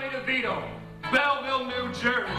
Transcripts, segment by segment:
Devito, Belleville, New Jersey.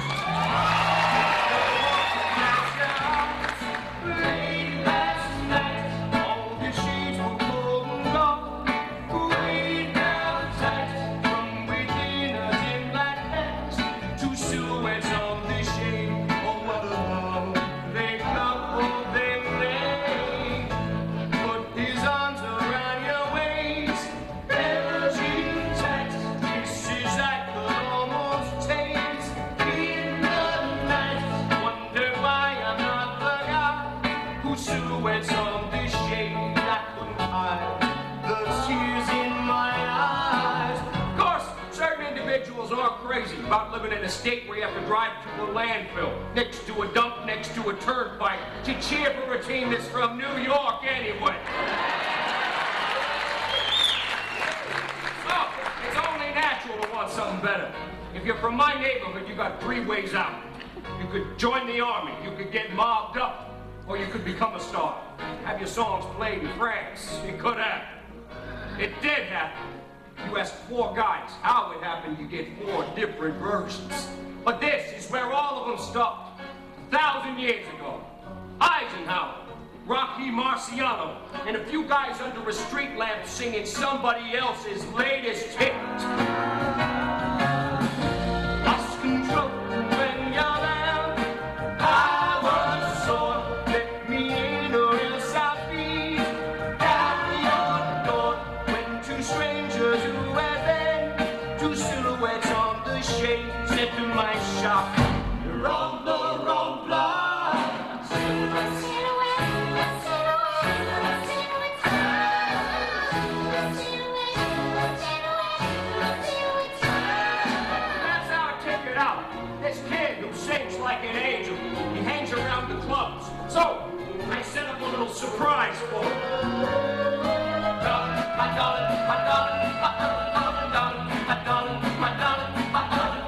About living in a state where you have to drive to a landfill, next to a dump, next to a turnpike, to cheer for a team that's from New York anyway. So, it's only natural to want something better. If you're from my neighborhood, you got three ways out. You could join the army, you could get mobbed up, or you could become a star. Have your songs played in France. It could happen. It did happen. You ask four guys how it happened, you get four different versions. But this is where all of them stopped. 1,000 years ago. Eisenhower, Rocky Marciano, and a few guys under a street lamp singing somebody else's latest hit. Lost control when you're down. I was sore, let me in or else I'll be down your door. When two strangers who had been, two silhouettes on the shade, said to my shop, you're on the wrong block. Silhouettes. Like an angel, he hangs around the clubs. So I set up a little surprise for him. Darling, my darling, my darling, my darling, darling, my darling, my darling, my darling,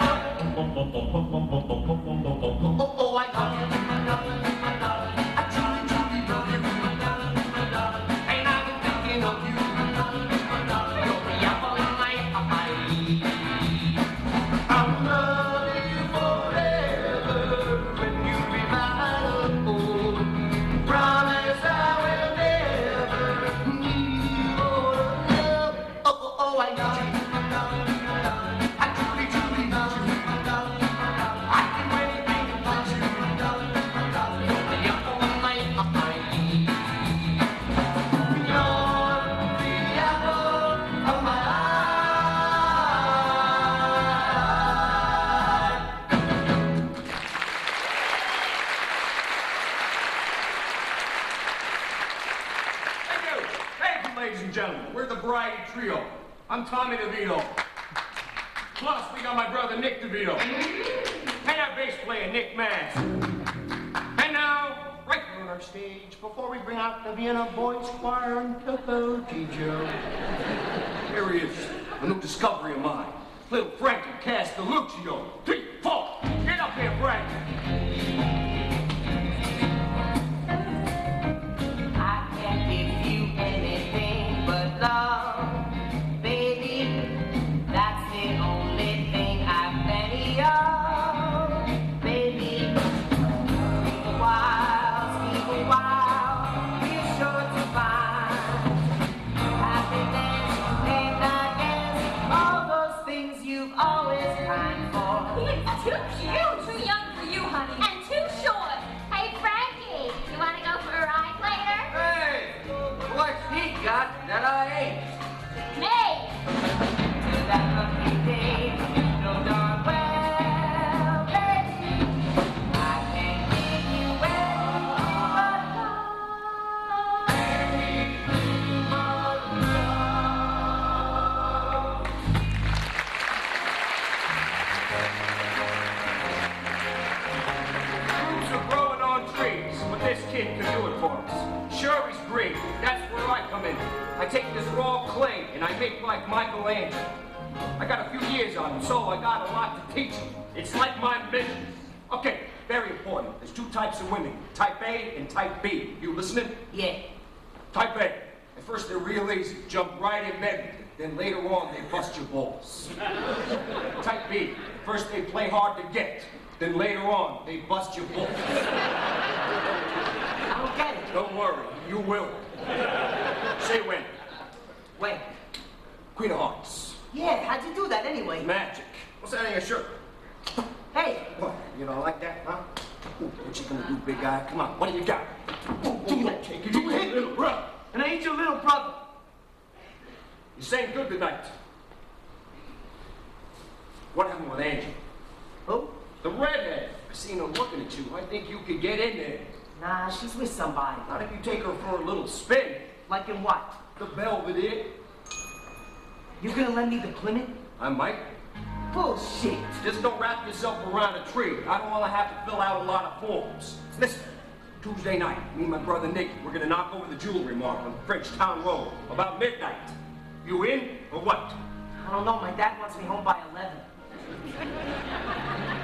oh, I love you, my darling, my darling. I truly, truly love you, my darling, my darling. And I've been thinking of you, my darling, my darling. You're the apple of my eye. I'm loving you forever. Trio. I'm Tommy Devito. Plus, we got my brother Nick Devito. And our bass player, Nick Massi. And now, right here on our stage, before we bring out the Vienna Boys Choir and Coco Joe. Here he is, a new discovery of mine. Little Frankie Castelluccio. 3, 4. Get up here, Frankie. Love, baby, that's the only thing I've many of. Not that I ain't. May! That lovely day, you know darn well, baby, I can't give you anything but love. Anything but love. Fruits are growing on trees, but this kid can do it for us. Sure, he's green. That's where I come in. I take this raw clay and I make like Michelangelo. I got a few years on him, so I got a lot to teach him. It's like my mission. Okay, very important. There's two types of women, type A and type B. You listening? Yeah. Type A. At first they're real easy, jump right in bed with you. Then later on they bust your balls. Type B. At first they play hard to get. Then later on they bust your balls. I don't get it. Don't worry, you will. Say when. When? Queen of Hearts. Yeah, how'd you do that anyway? Magic. What's that on your shirt? Hey! What? You don't like that, huh? Ooh, what you gonna do, big guy? Come on, what do you got? Ooh, okay, you hit little brother. And I ain't your little brother. You sang good tonight. What happened with Angie? Who? The redhead. I seen her looking at you. I think you could get in there. Nah, she's with somebody. Not if you take her for a little spin. Like in what? The Belvedere. You gonna lend me the Plymouth? I might. Bullshit. Just don't wrap yourself around a tree. I don't want to have to fill out a lot of forms. Listen, Tuesday night, me and my brother Nick, we're gonna knock over the jewelry mart on French Town Road about midnight. You in or what? I don't know. My dad wants me home by 11.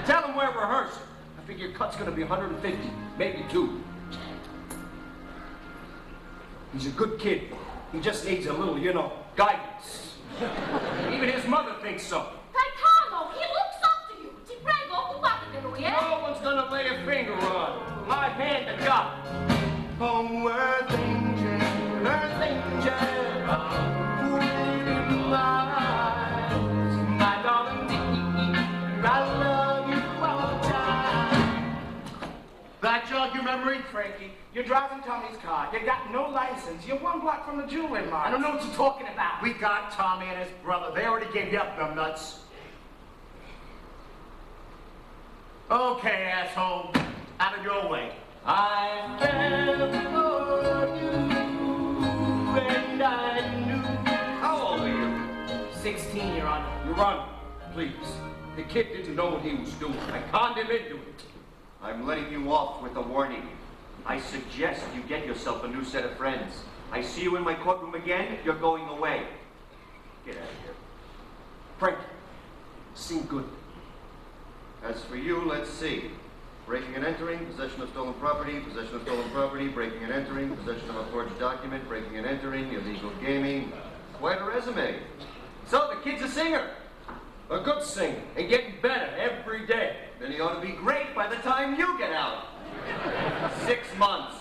Tell him we're rehearsing. I figure your cut's gonna be 150, maybe 2. He's a good kid. He just needs a little, you know, guidance. Even his mother thinks so. Carlo, he looks up to you. Ti prego, occupate di lui, eh? No one's gonna lay a finger on. My hand to God. Oh, earth angel, my darling dear, I love you all the time. That jog your memory, Frankie. You're driving Tommy's car. You got no license. You're 1 block from the jewelry mart. I don't know what you're talking about. We got Tommy and his brother. They already gave you up, them nuts. Okay, asshole. Out of your way. I fell for you, and I knew. How old are you? 16, Your Honor. Your Honor, please. The kid didn't know what he was doing. I conned him into it. I'm letting you off with a warning. I suggest you get yourself a new set of friends. I see you in my courtroom again, you're going away. Get out of here. Frankie, seem good. As for you, let's see. Breaking and entering, possession of stolen property, breaking and entering, possession of a forged document, breaking and entering, illegal gaming. Quite a resume. So the kid's a singer. A good singer. And getting better every day. Then he ought to be great by the time you get out. 6 months.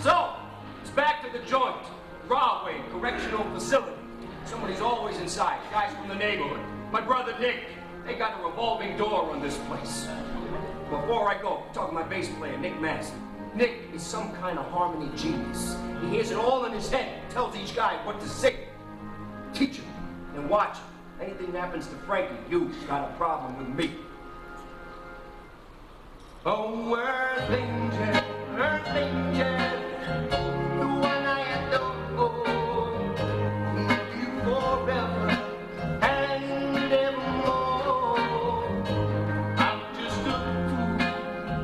So, it's back to the joint. Broadway Correctional Facility. Somebody's always inside. Guys from the neighborhood. My brother Nick. They got a revolving door on this place. Before I go, talk to my bass player, Nick Massi. Nick is some kind of harmony genius. He hears it all in his head, tells each guy what to sing. Teach him and watch him. Anything happens to Frankie, you've got a problem with me. Oh, earth angel, the one I adore, love you forever and evermore. I'm just a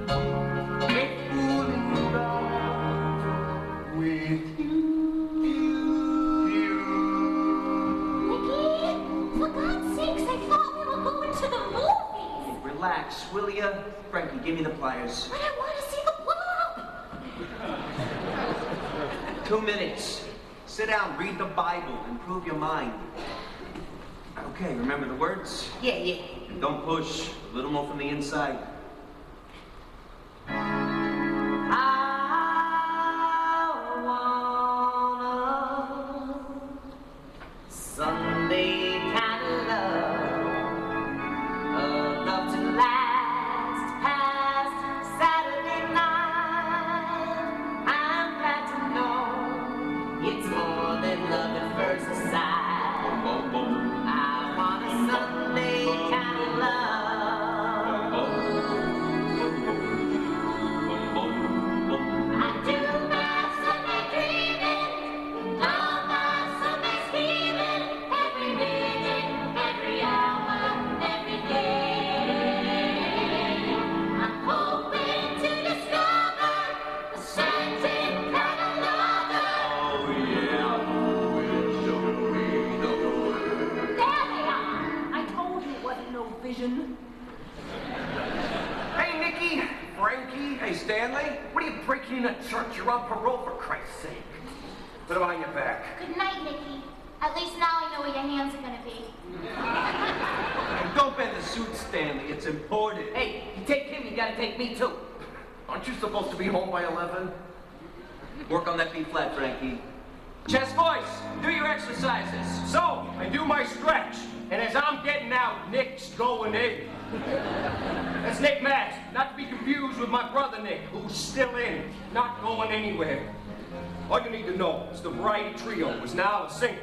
fool, fooling around with you. Nicky, for God's sakes, I thought we were going to the movies. Relax, will ya? Frankie, give me the pliers. But I want to see the blob. 2 minutes. Sit down, read the Bible, improve your mind. Okay, remember the words? Yeah, yeah. And don't push. A little more from the inside. I wanna Sunday kind of love to last past Saturday night. I'm glad to know it's clean a church. You're on parole, for Christ's sake. Put him on your back. Good night, Nicky. At least now I know where your hands are gonna be. And don't bend the suit, Stanley. It's important. Hey, you take him, you gotta take me too. Aren't you supposed to be home by 11? Work on that B flat, Frankie. Chest voice, do your exercises. So, I do my stretch. And as I'm getting out, Nick's going in. That's Nick Max, not to be confused with my brother Nick, who's still in, not going anywhere. All you need to know is the Variety Trio is now a singer.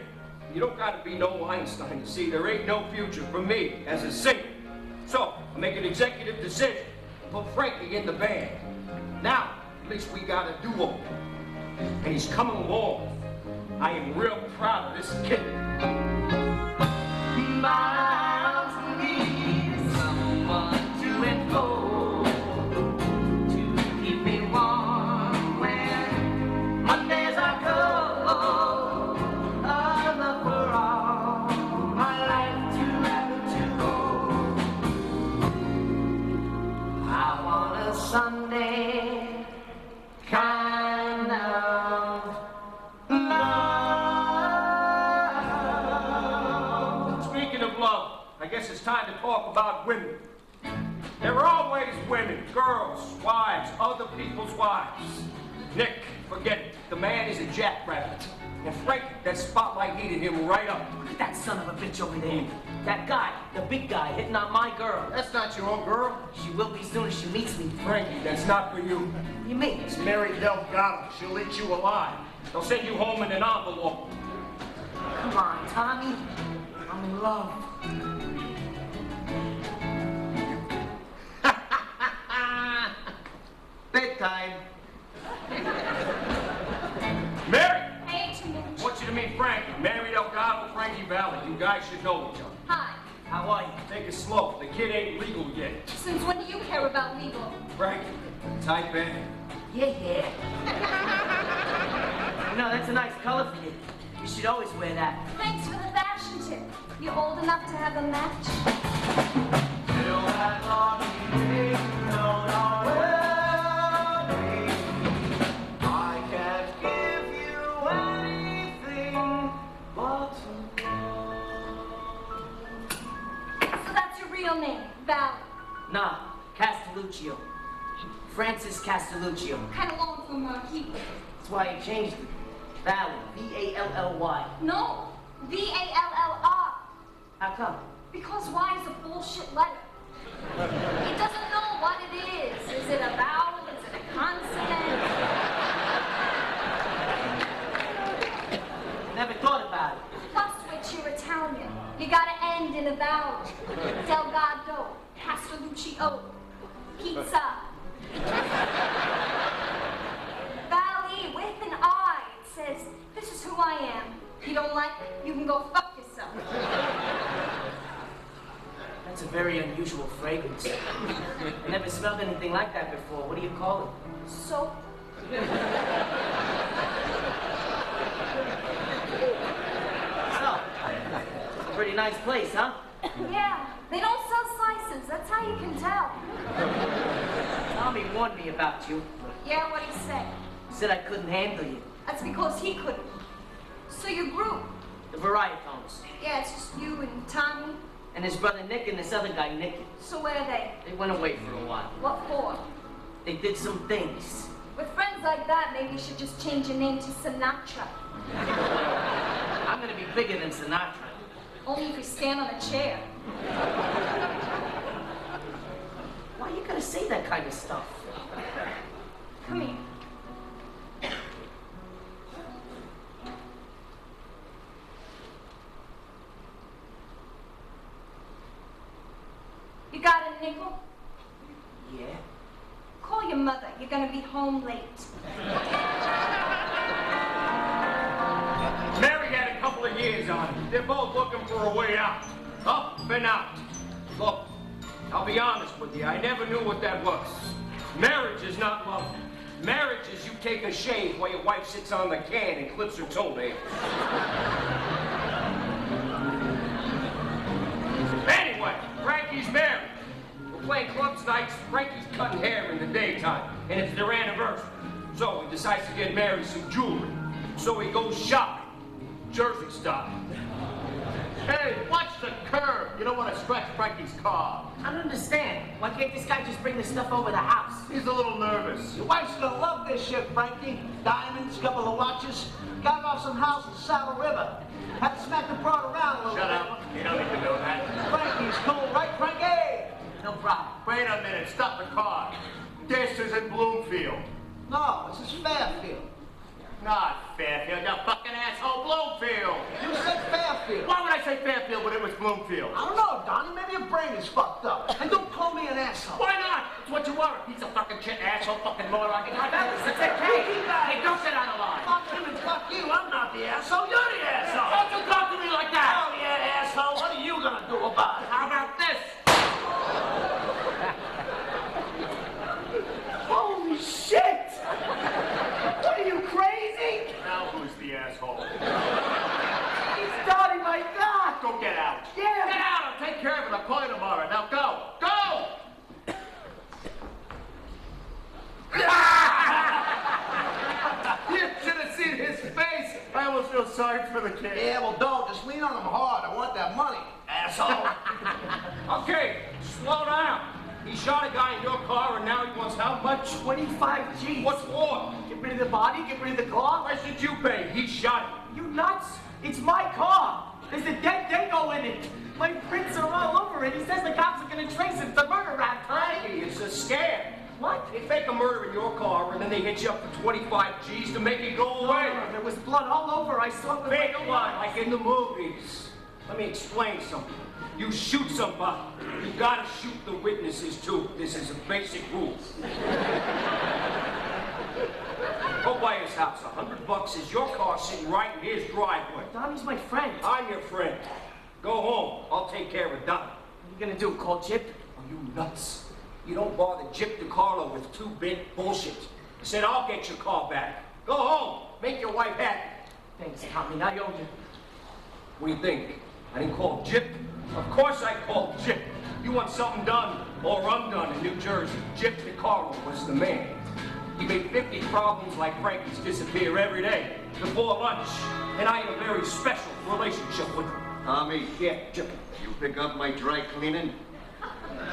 You don't gotta be no Einstein to see there ain't no future for me as a singer. So, I make an executive decision to put Frankie in the band. Now, at least we got a duo. And he's coming along. I am real proud of this kid. Miles need someone to enfold, to keep me warm when Mondays are cold. A love for all, my life to I want a Sunday kind of love. Speaking of love, I guess it's time to talk about women. There are always women, girls, wives, other people's wives. Nick, forget it. The man is a jackrabbit. And Frank, that spotlight heated him right up. Look at that son of a bitch over there. That guy, the big guy, hitting on my girl. That's not your own girl. She will be soon as she meets me. Frankie, that's not for you. You mean? It's Mary Delgado. She'll eat you alive. They'll send you home in an envelope. Come on, Tommy. I'm in love. Bedtime. Mary! Hey, Timothy. I want you to meet Frankie. Mary Delgado, Frankie Valli. You guys should know each other. Hi. How are you? Take it slow. The kid ain't legal yet. Since when do you care about legal? Frankie, type in. Yeah. You know, that's a nice color for you. You should always wear that. Thanks for the fashion tip. You old enough to have a match? I can't give you anything but So that's your real name, Valli. Nah, Castelluccio. Francis Castelluccio. Kind of long for Marquis. That's why I changed it. Valli. V-A-L-L-Y. No, V-A-L-L-R. How come? Because Y is a bullshit letter. It doesn't know what it is. Is it a vowel? Is it a consonant? Never thought about it. Plus, which you're Italian. You gotta end in a vowel. Delgado, Castelluccio, pizza. Valli with an I. It says, this is who I am. If you don't like it, you can go fuck yourself. That's a very unusual fragrance. I never smelled anything like that before. What do you call it? Soap. So, it's a pretty nice place, huh? Yeah, they don't sell slices. That's how you can tell. Tommy warned me about you. Yeah, what'd he say? He said I couldn't handle you. That's because he couldn't. So your group? The Varietones. Yeah, it's just you and Tommy. And his brother Nick and this other guy, Nicky. So where are they? They went away for a while. What for? They did some things. With friends like that, maybe you should just change your name to Sinatra. I'm gonna be bigger than Sinatra. Only if you stand on a chair. Why you gotta say that kind of stuff? Come here. You got a nickel? Yeah? Call your mother. You're gonna be home late. Mary had a couple of years on it. They're both looking for a way out. Up and out. Look, I'll be honest with you. I never knew what that was. Marriage is not love. Marriage is you take a shave while your wife sits on the can and clips her toenails. Anyway, Frankie's married. We're playing clubs nights. Frankie's cutting hair in the daytime, and it's their anniversary. So he decides to get married some jewelry. So he goes shopping, Jersey style. Hey, watch the curb. You don't want to scratch Frankie's car. I don't understand. Why can't this guy just bring the stuff over the house? He's a little nervous. Your wife's gonna love this shit, Frankie. Diamonds, couple of watches. Got off some house in Saddle River. Had to smack the broad around a little Shut bit. up. You don't need to know that. Frankie's cool, right, Frankie? No problem. Wait a minute. Stop the car. This is in Bloomfield. No, this is Fairfield. Not Fairfield, you fucking asshole. Bloomfield. You said Fairfield. Why would I say Fairfield when it was Bloomfield? I don't know, Donnie. Maybe your brain is fucked up. And don't call me an asshole. Why not? It's what you are. He's a fucking shit asshole, fucking moron. Fellas, it's okay. Hey, don't get out of line. Fuck him and fuck you. I'm not the asshole. You're the asshole. Don't you talk to me like that. Oh, yeah, asshole. What are you gonna do about it? How about this? Holy shit! What are you, crazy? Now who's the asshole? He's Donnie, my God! Go get out. Yeah. Get out. I'll take care of it. I'll call you tomorrow. Now go. Go! You should have seen his face. I almost feel sorry for the kid. Yeah, well, don't. Just lean on him hard. I want that money, asshole. Okay, slow down. He shot a guy in your car and now he wants how much? 25 G's. What for? Get rid of the body, get rid of the car. Why should you pay? He shot it. You nuts? It's my car. There's a dead Dago in it. My prints are all over it. He says the cops are gonna trace it. It's a murder rap, Frankie, it's a scam. What? They fake a murder in your car and then they hit you up for 25 G's to make it go away. There was blood all over. I saw it with Fake my blood, like in the movies. Let me explain something. You shoot somebody, you gotta shoot the witnesses too. This is a basic rule. Go by his house. $100 is your car sitting right in his driveway. Donnie's my friend. I'm your friend. Go home. I'll take care of Don. What are you gonna do, call Chip? Are you nuts? You don't bother Chip DiCarlo with two-bit bullshit. I said I'll get your car back. Go home. Make your wife happy. Thanks, Tommy. I owe you. What do you think? I didn't call Chip? Of course I called Chip. You want something done or undone in New Jersey. Chip DiCarlo was the man. He made 50 problems like Frankie's disappear every day before lunch. And I had a very special relationship with him. Tommy, Yeah, Chip. you pick up my dry cleaning?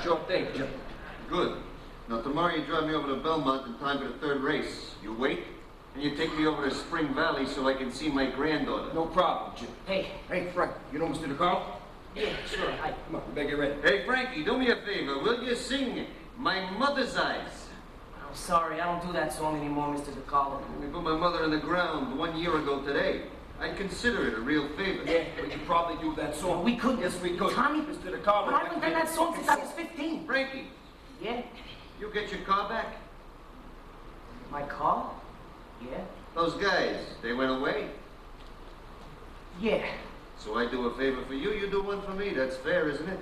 Sure thing, Chip. Good. Now tomorrow you drive me over to Belmont in time for the third race. You wait, and you take me over to Spring Valley so I can see my granddaughter. No problem, Chip. Hey. Hey, Frank, you know Mr. DiCarlo? Yeah, sure. Hi. Come on, we better get ready. Hey, Frankie, do me a favor. Will you sing My Mother's Eyes? I'm sorry. I don't do that song anymore, Mr. DiCarlo. We put my mother in the ground 1 year ago today. I'd consider it a real favor. Yeah, we could probably do that song. We could. Yes, we could. Tommy, Mr. DiCarlo. But I haven't done that song since I was 15. Frankie, Yeah? you get your car back? My car? Yeah? Those guys, they went away. Yeah. So I do a favor for you, you do one for me. That's fair, isn't it?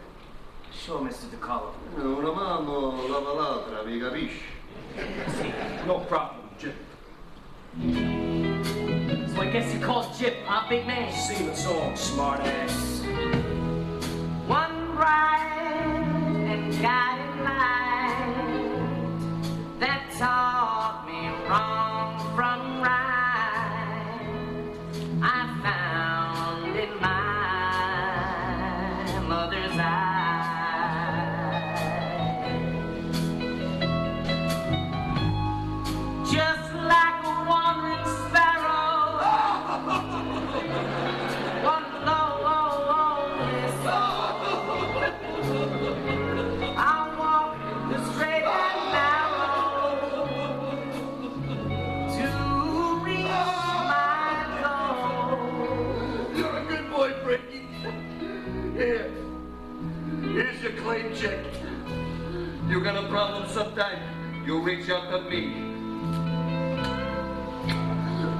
Sure, Mr. DiCarlo. Una mano lava l'altra, mi capisci? No problem, Chip. So I guess he calls Chip, huh, big man? Sing the song, smart ass. One bright and guiding light that taught me wrong from right, I found in my mother's eyes. Just like a wandering sparrow, one lonely soul. I walk the straight and narrow to reach my goal. You're a good boy, Frankie. Here. Here's your claim check. You got a problem sometime, you reach out to me.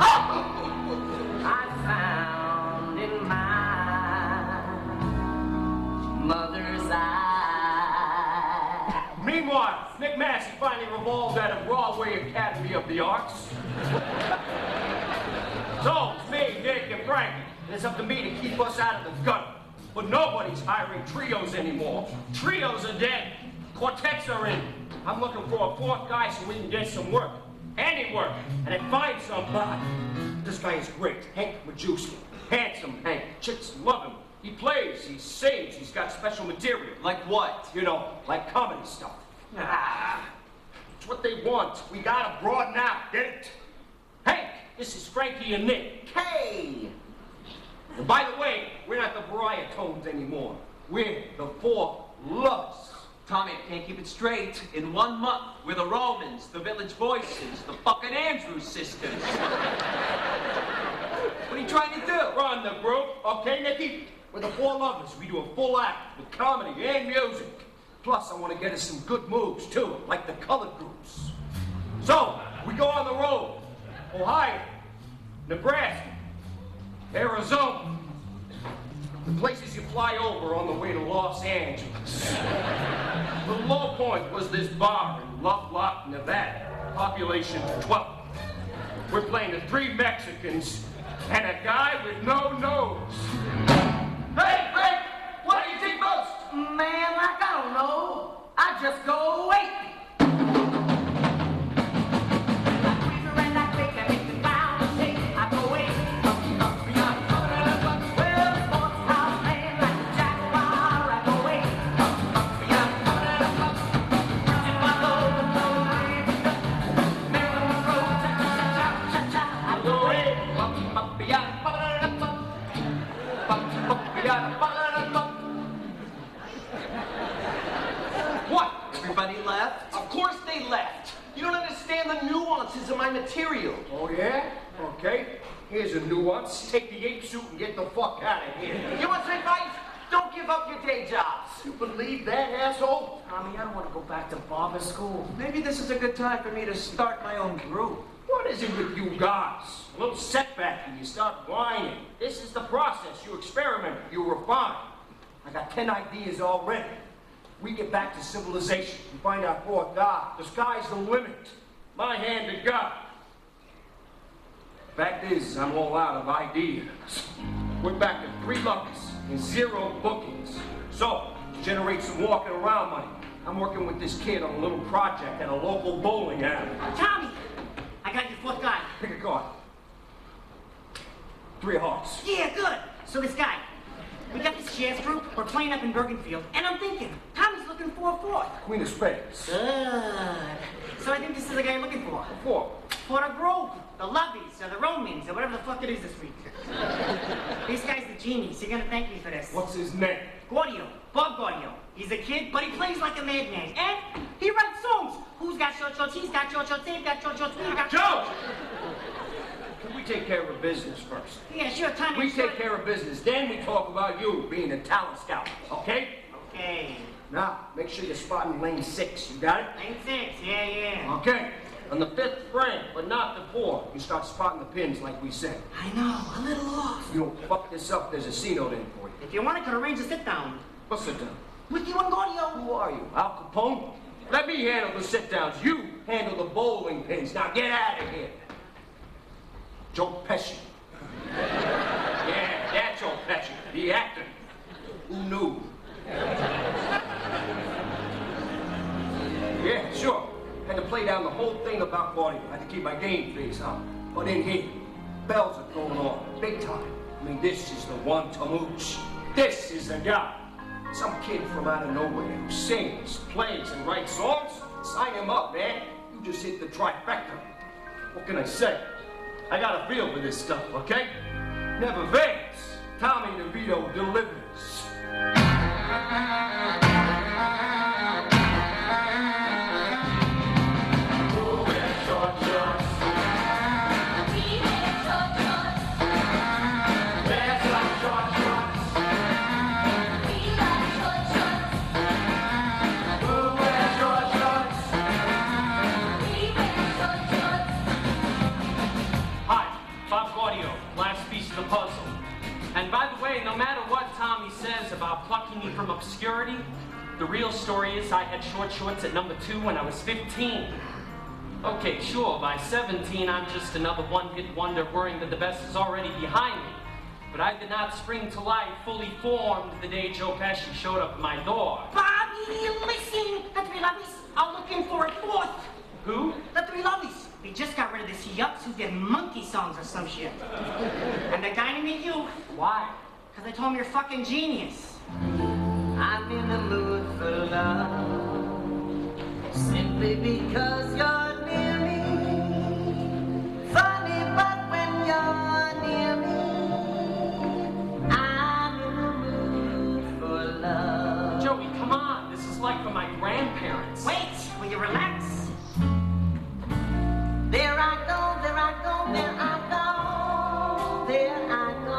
I found in my mother's eye. Meanwhile, Nick Massi finally revolved out of Broadway Academy of the Arts. So, it's me, Nick, and Frankie. And it's up to me to keep us out of the gutter. But nobody's hiring trios anymore. Trios are dead. Quartets are in. I'm looking for a fourth guy so we can get some work. Anyway. ain't working, and I find somebody. This guy is great, Hank Majewski. Handsome Hank. Chicks love him. He plays, he sings, he's got special material. Like what? You know, like comedy stuff. It's what they want. We gotta broaden out, get it? Hank, this is Frankie and Nick. Hey! And by the way, we're not the Briatones anymore. We're the Four Lovers. Tommy, I can't keep it straight. In 1 month, we're the Romans, the Village Voices, the fucking Andrews sisters. What are you trying to do? Run the group, okay, Nicky? We're the Four Lovers. We do a full act with comedy and music. Plus, I want to get us some good moves, too, like the colored groups. So, we go on the road. Ohio, Nebraska, Arizona. The places you fly over on the way to Los Angeles. The low point was this bar in Lovelock, Nevada. Population 12. We're playing the 3 Mexicans and a guy with no nose. Hey, Frank! What do you think most? Man, like I don't know. I just go wait. Of my material. Oh, yeah? Okay. Here's a nuance. Take the ape suit and get the fuck out of here. You want some advice? Don't give up your day jobs. You believe that, asshole? Tommy, I don't want to go back to barber school. Maybe this is a good time for me to start my own group. What is it with you guys? A little setback and you start whining. This is the process. You experiment, you refine. I got 10 ideas already. We get back to civilization. We find our fourth God. The sky's the limit. My hand to God. Fact is, I'm all out of ideas. We're back to 3 lovers and 0 bookings. So, to generate some walking around money, I'm working with this kid on a little project at a local bowling alley. Tommy, I got your fourth guy. Pick a card. 3 of hearts. Yeah, good. So this guy, we got this jazz group. We're playing up in Bergenfield, and I'm thinking, Tommy's looking for a fourth. Queen of spades. Good. So I think this is the guy you're looking for. 4. For the group, the Lovies, or the Romans, or whatever the fuck it is this week. This guy's the genie, so you're gonna thank me for this. What's his name? Gaudio. Bob Gaudio. He's a kid, but he plays like a madman. And he writes songs. Who's got short shorts? He's got short shorts. They've got short shorts. We've got Joe! Can we take care of business first? Yeah, sure, Tommy. We take care of business, then we talk about you being a talent scout, okay? Okay. Now, make sure you're spotting lane 6. You got it? Lane 6. Yeah. Okay. On the 5th frame, but not the 4th, you start spotting the pins like we said. I know, a little off. You don't fuck this up, there's a C note in for you. If you want, I could arrange a sit-down. What's sit down? With you and Gaudio. Who are you, Al Capone? Let me handle the sit-downs. You handle the bowling pins. Now get out of here. Joe Pesci. Yeah, that Joe Pesci, the actor. Who knew? Yeah, sure. Had to play down the whole thing about Gaudio. Had to keep my game face up. But in here, bells are going on, big time. I mean, this is the one to mooch. This is the guy. Some kid from out of nowhere who sings, plays, and writes songs. Sign him up, man. You just hit the trifecta. What can I say? I got a feel for this stuff, okay? Never fails. Tommy Devito delivers. And by the way, no matter what Tommy says about plucking me from obscurity, the real story is I had short shorts at number 2 when I was 15. Okay, sure, by 17 I'm just another one-hit wonder worrying that the best is already behind me. But I did not spring to life fully formed the day Joe Pesci showed up at my door. Bobby, listen! The 3 Lovies are looking for a fourth. Who? The 3 Lovies. They just got rid of this yups who did monkey songs or some shit. And they're dying to meet you. Why? Because they told me you're fucking genius. I'm in the mood for love, simply because you're near me. Funny, but when you're near me, I'm in the mood for love. Joey, come on. This is like for my grandparents. Wait, will you relax? There I go, there I go, there I go, there I go.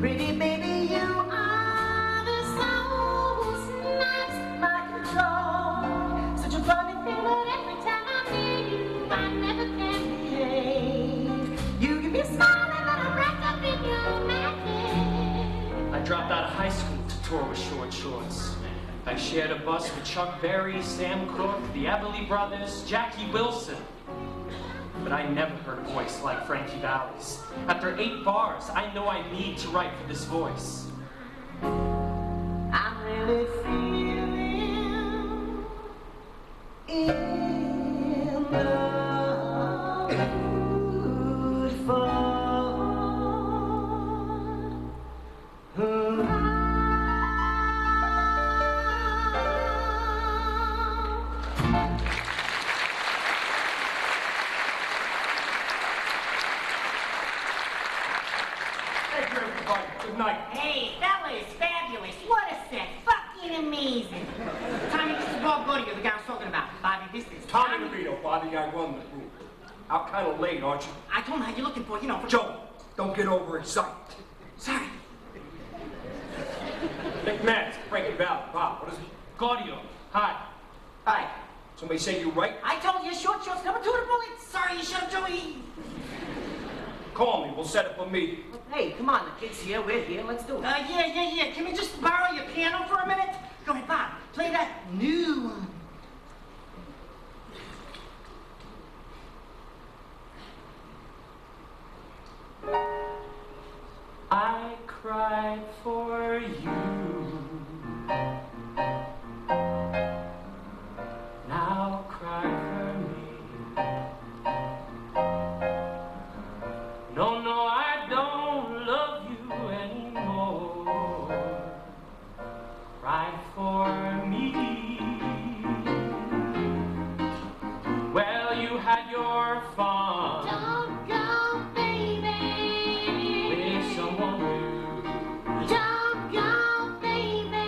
Pretty baby, you are the soul who snaps my control. Such a funny thing that every time I'm near you, I never can behave. You give me a smile and I'm wrapped up in your magic. I dropped out of high school to tour with Short Shorts. I shared a bus with Chuck Berry, Sam Cooke, the Everly Brothers, Jackie Wilson. But I never heard a voice like Frankie Valli's. After 8 bars, I know I need to write for this voice. I'm really feeling in the mood for Thank you, everybody. Good night. Hey, that was fabulous. What a set. Fucking amazing. Tommy, this is Bob Gaudio, the guy I was talking about. Bobby, this is Tommy Devito, Bobby, I run the group. I'm kind of late, aren't you? I told him how you're looking for, you know, for... Joe, don't get overexcited. Sorry. Big man, Frankie Valli. Bob, what is it? Gaudio, hi. Hi. Somebody say you right? I told you, Short Shorts, number 2 to bullet. Sorry, you shut up, Joey. Call me. We'll set up a meeting. Hey, come on, the kid's here, we're here, let's do it. Yeah. Can we just borrow your piano for a minute? Go ahead, Bob. Play that new one. I cried for you. Now cry for me. No, I don't love you anymore. Cry for me. Well, you had your fun. Don't go, baby. With someone new. Don't go, baby.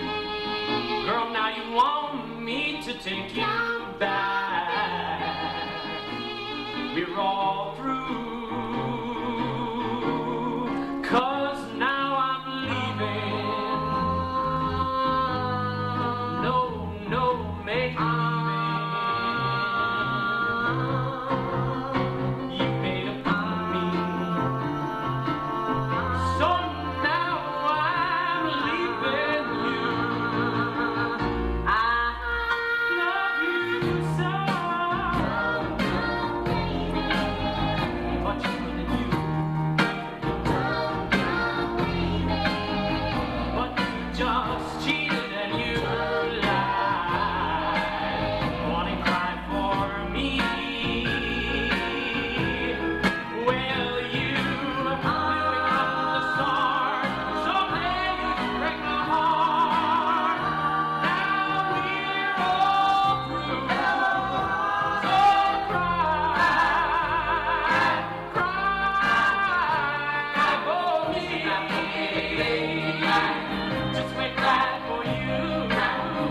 Girl, now you want me to take you back. We're all through. 'Cause now I'm leaving. No, make me leaving. You made a fool of me. So now I'm leaving you. I love you so. Much more than you. But you just cheated and you lied. Wanna cry for me? Well, you will come the start. Someday you break my heart. Now we're all through. So cry for me. Just make that for you.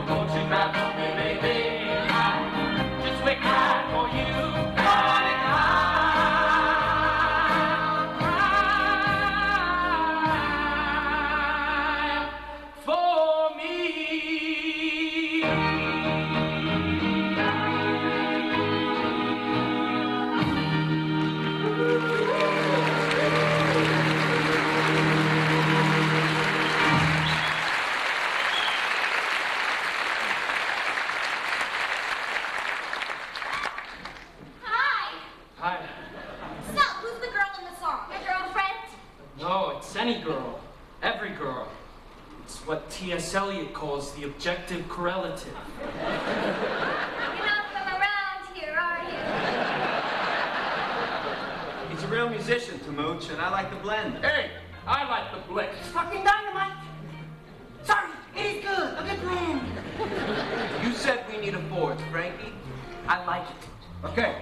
Won't you cry for me, baby? Just make that for you. Cry for me. Hi. Hi. So, who's the girl in the song? Your girlfriend? No, it's any girl. Every girl. It's what T.S. Eliot calls the objective correlative. You're not from around here, are you? real musician, Tamooch, and I like the blend. Hey, I like the blitz. Fucking dynamite. Sorry, it is good. A good plan. You said we need a forge, Frankie. I like it. Okay.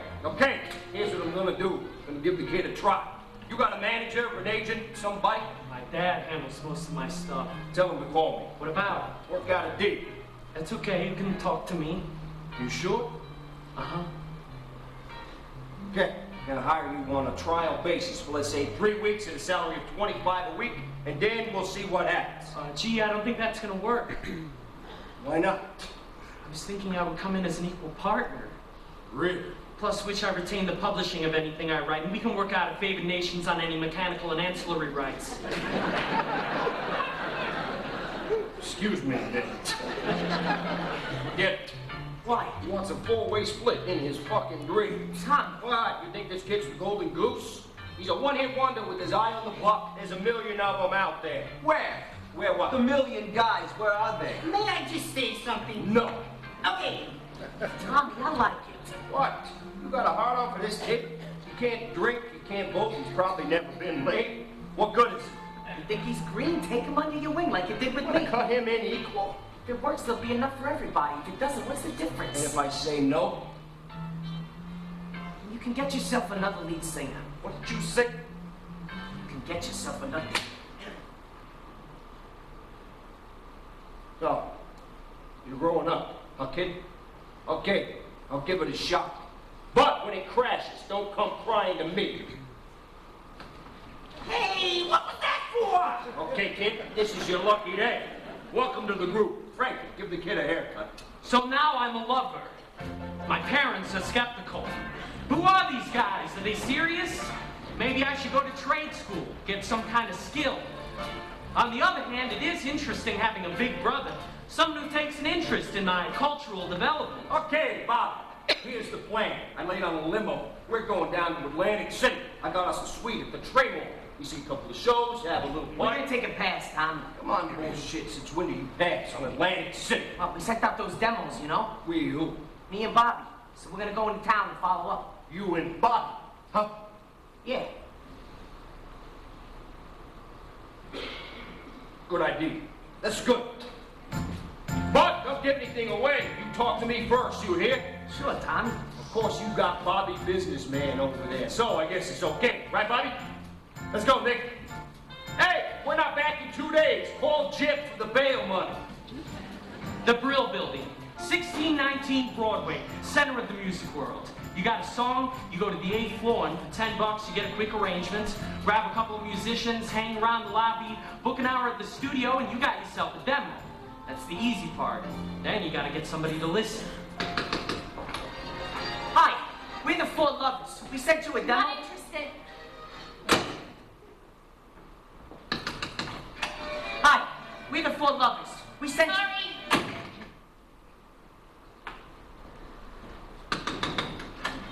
Here's what I'm gonna do. I'm gonna give the kid a try. You got a manager, an agent, somebody? My dad handles most of my stuff. Tell him to call me. What about? Work out a deal. That's okay, you can talk to me. You sure? Uh-huh. Okay. I'm gonna hire you on a trial basis for, let's say, 3 weeks at a salary of $25 a week, and then we'll see what happens. Gee, I don't think that's gonna work. Why not? I was thinking I would come in as an equal partner. Really? Plus which I retain the publishing of anything I write, and we can work out of favored nations on any mechanical and ancillary rights. Excuse me, Nick. Forget it. Why? He wants a 4-way split in his fucking dreams. Tom. What? You think this kid's the golden goose? He's a one-hit wonder with his eye on the block. There's a million of them out there. Where? Where what? The million guys, where are they? May I just say something? No. Okay. Tommy, I like it. What? You got a hard on for this kid? He can't drink, he can't vote, he's probably never been laid. What good is it? You think he's green? Take him under your wing like you did with me. Cut him in equal. If it works, there'll be enough for everybody. If it doesn't, what's the And difference? if I say no, You can get yourself another lead singer. what did you say? You can get yourself another. No. You're growing up, huh, kid? Okay, I'll give it a shot. But when it crashes, don't come crying to me. Hey, what was that for? Okay, kid, this is your lucky day. Welcome to the group. Frankie, give the kid a haircut. So now I'm a lover. My parents are skeptical. Who are these guys? Are they serious? Maybe I should go to trade school, get some kind of skill. On the other hand, it is interesting having a big brother, someone who takes an interest in my cultural development. Okay, Bob, here's the plan. I laid on a limo. We're going down to Atlantic City. I got us a suite at the Tremor. We see a couple of shows, have a little We're party. gonna take a pass, Tom. Come on, bullshit. Since when do you pass on Atlantic City? Well, we sent out those demos, you know? We who? Me and Bobby. So we're gonna go into town and follow up. You and Bobby, huh? Yeah. Good idea. That's good. But don't give anything away. You talk to me first, you hear? Sure, Tommy. Of course, you got Bobby businessman over there, so I guess it's okay. Right, Bobby? Let's go, Nick. Hey, we're not back in 2 days. Call Jip for the bail money. The Brill Building, 1619 Broadway, center of the music world. You got a song, you go to the 8th floor, and for $10 you get a quick arrangement, grab a couple of musicians, hang around the lobby, book an hour at the studio, and you got yourself a demo. That's the easy part. Then you gotta get somebody to listen. Hi, we're the Four Lovers. We sent you a demo. Not interested. Hi, we're the Four Lovers. We sent you... Sorry.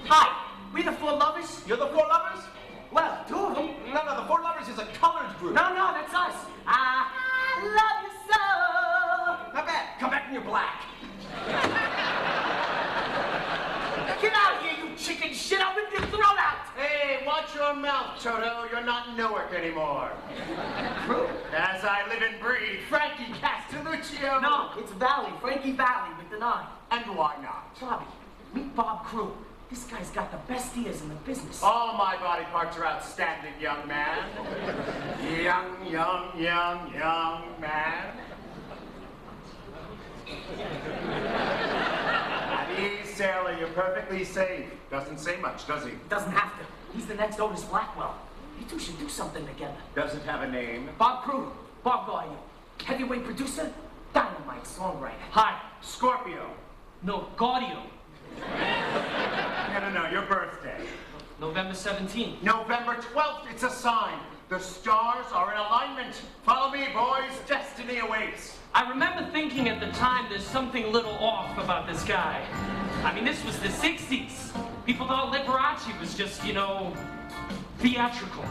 Hi, we're the Four Lovers. You're the Four Lovers? Well, two of them. No, the Four Lovers is a colored group. No, that's us. I love you so. Not bad. Come back when you're black. Get out of here, you chicken shit. I'll rip your throat out. Hey, watch your mouth, Toto. You're not in Newark anymore. As I live and breathe, Frankie Castelluccio. No, it's Valli. Frankie Valli with the 9. And why not? Bobby, meet Bob Crew. This guy's got the best ears in the business. All my body parts are outstanding, young man. young man. At ease, sailor, you're perfectly safe. Doesn't say much, does he? Doesn't have to. He's the next Otis Blackwell. You two should do something together. Doesn't have a name. Bob Crew, Bob Gaudio, heavyweight producer, dynamite songwriter. Hi. Scorpio. No, Gaudio. No, your birthday. November 17th. November 12th, it's a sign. The stars are in alignment. Follow me, boys. Destiny awaits. I remember thinking at the time there's something a little off about this guy. I mean, this was the 60s. People thought Liberace was just, theatrical.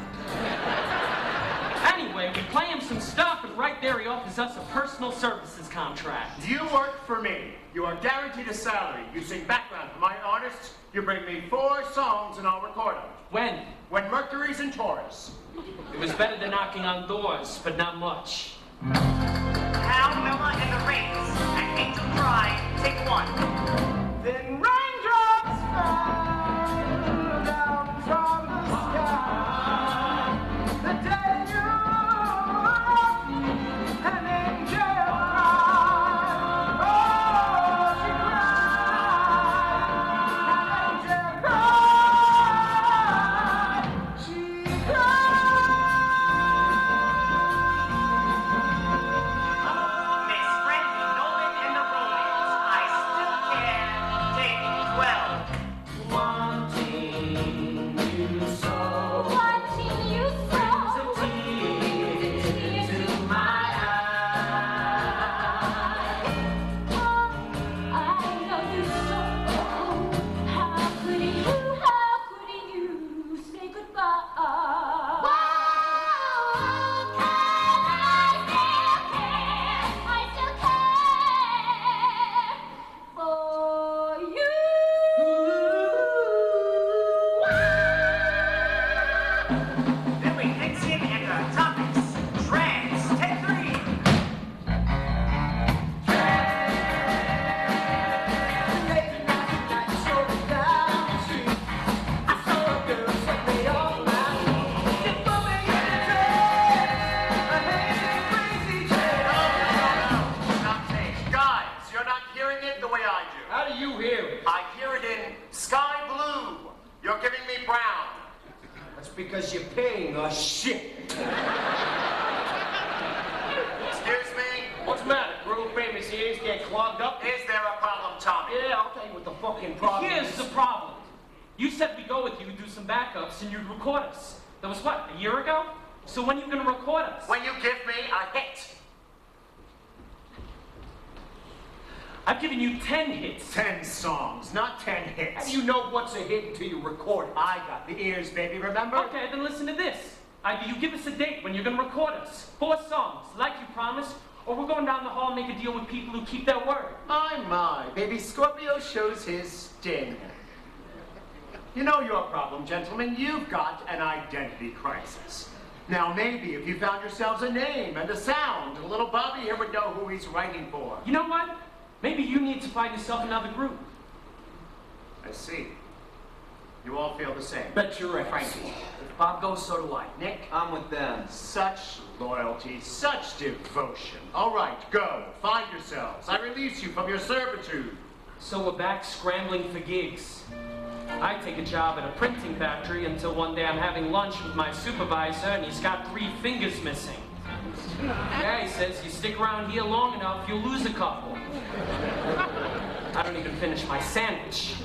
Anyway, we play him some stuff, and right there he offers us a personal services contract. You work for me. You are guaranteed a salary. You sing background for my artists. You bring me 4 songs and I'll record them. When? When Mercury's in Taurus. It was better than knocking on doors, but not much. Al Miller and the Rains at Angel Drive, take 1. Then raindrops fall down from the sky. The day you an angel cried. Oh, she cried. An angel cried. She cried. Miss Frankie, Lloyd, and the Romans, I still care. Take 12. Wanting you so. Watching you so. Brings a tear to my eye. Oh, I love you so. How could you say goodbye? I still care for you. Billy Dixon and the Topics. Trance, take 3. Guys, you're not hearing it the way I do. How do you hear it? I hear it in sky blue. You're giving me brown. That's because you're paying us shit. Excuse me? What's the matter? Real famous ears get clogged up? Is there a problem, Tommy? Yeah, I'll tell you what the fucking problem Here's is. the problem. You said we'd go with you, do some backups, and you'd record us. That was what, a year ago? So when are you gonna record us? When you give me a hit. I've given you 10 hits. 10 songs, not 10 hits. How do you know what's a hit until you record it? I got the ears, baby, remember? Okay, then listen to this. Either you give us a date when you're gonna record us, 4 songs, like you promised, or we're going down the hall and make a deal with people who keep their word. My, baby Scorpio shows his sting. You know your problem, gentlemen. You've got an identity crisis. Now, maybe if you found yourselves a name and a sound, little Bobby here would know who he's writing for. You know what? Maybe you need to find yourself another group. I see. You all feel the same. Bet you're right, Frankie. If Bob goes, so do I. Nick, I'm with them. Such loyalty, such devotion. All right, go. Find yourselves. I release you from your servitude. So we're back scrambling for gigs. I take a job at a printing factory until one day I'm having lunch with my supervisor and he's got 3 fingers missing. Yeah, he says, you stick around here long enough, you'll lose a couple. I don't even finish my sandwich.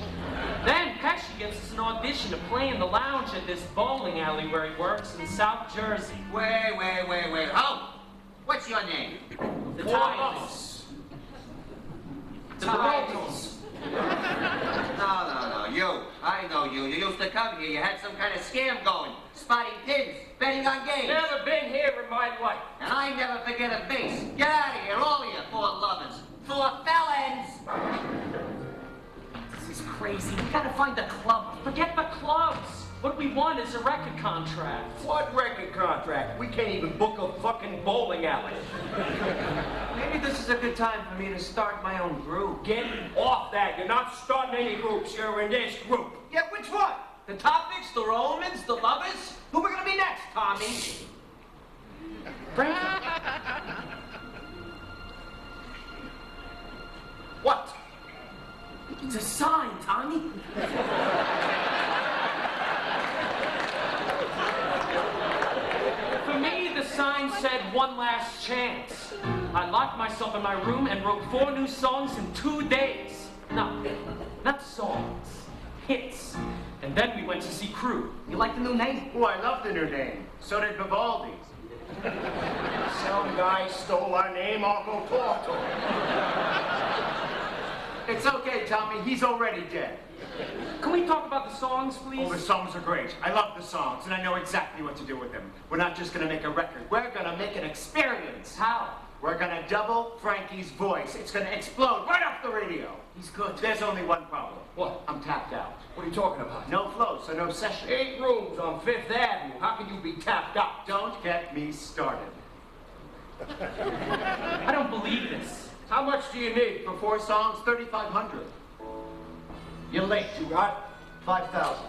Then Pesci gets us an audition to play in the lounge at this bowling alley where he works in South Jersey. Wait. Oh, what's your name? The Tigers. The Tigers. No, you. I know you. You used to come here. You had some kind of scam going. Spotting pins, betting on games. Never been here in my life. And I never forget a base. Get out of here, all of you, 4 lovers. 4 felons. This is crazy. We gotta find a club. Forget the clubs. What we want is a record contract. What record contract? We can't even book a fucking bowling alley. Maybe this is a good time for me to start my own group. Get off that. You're not starting any groups. You're in this group. Yeah, which one? The Topics, the Romans, the Lovers? Who are we gonna be next, Tommy? What? It's a sign, Tommy. For me, the sign said one last chance. I locked myself in my room and wrote 4 new songs in 2 days. No, not songs, hits. And then we went to see Crew. You like the new name? Oh, I love the new name. So did Vivaldi. Some guy stole our name, I'll go talk to him. It's okay, Tommy, he's already dead. Can we talk about the songs, please? Oh, the songs are great. I love the songs, and I know exactly what to do with them. We're not just gonna make a record, we're gonna make an experience. How? We're gonna double Frankie's voice. It's gonna explode right off the radio. He's good. There's only one problem. What? I'm tapped out. What are you talking about? No flow, so no session. 8 rooms on 5th Avenue. How can you be tapped out? Don't get me started. I don't believe this. How much do you need? For 4 songs, 3,500. You're late. You got? 5,000.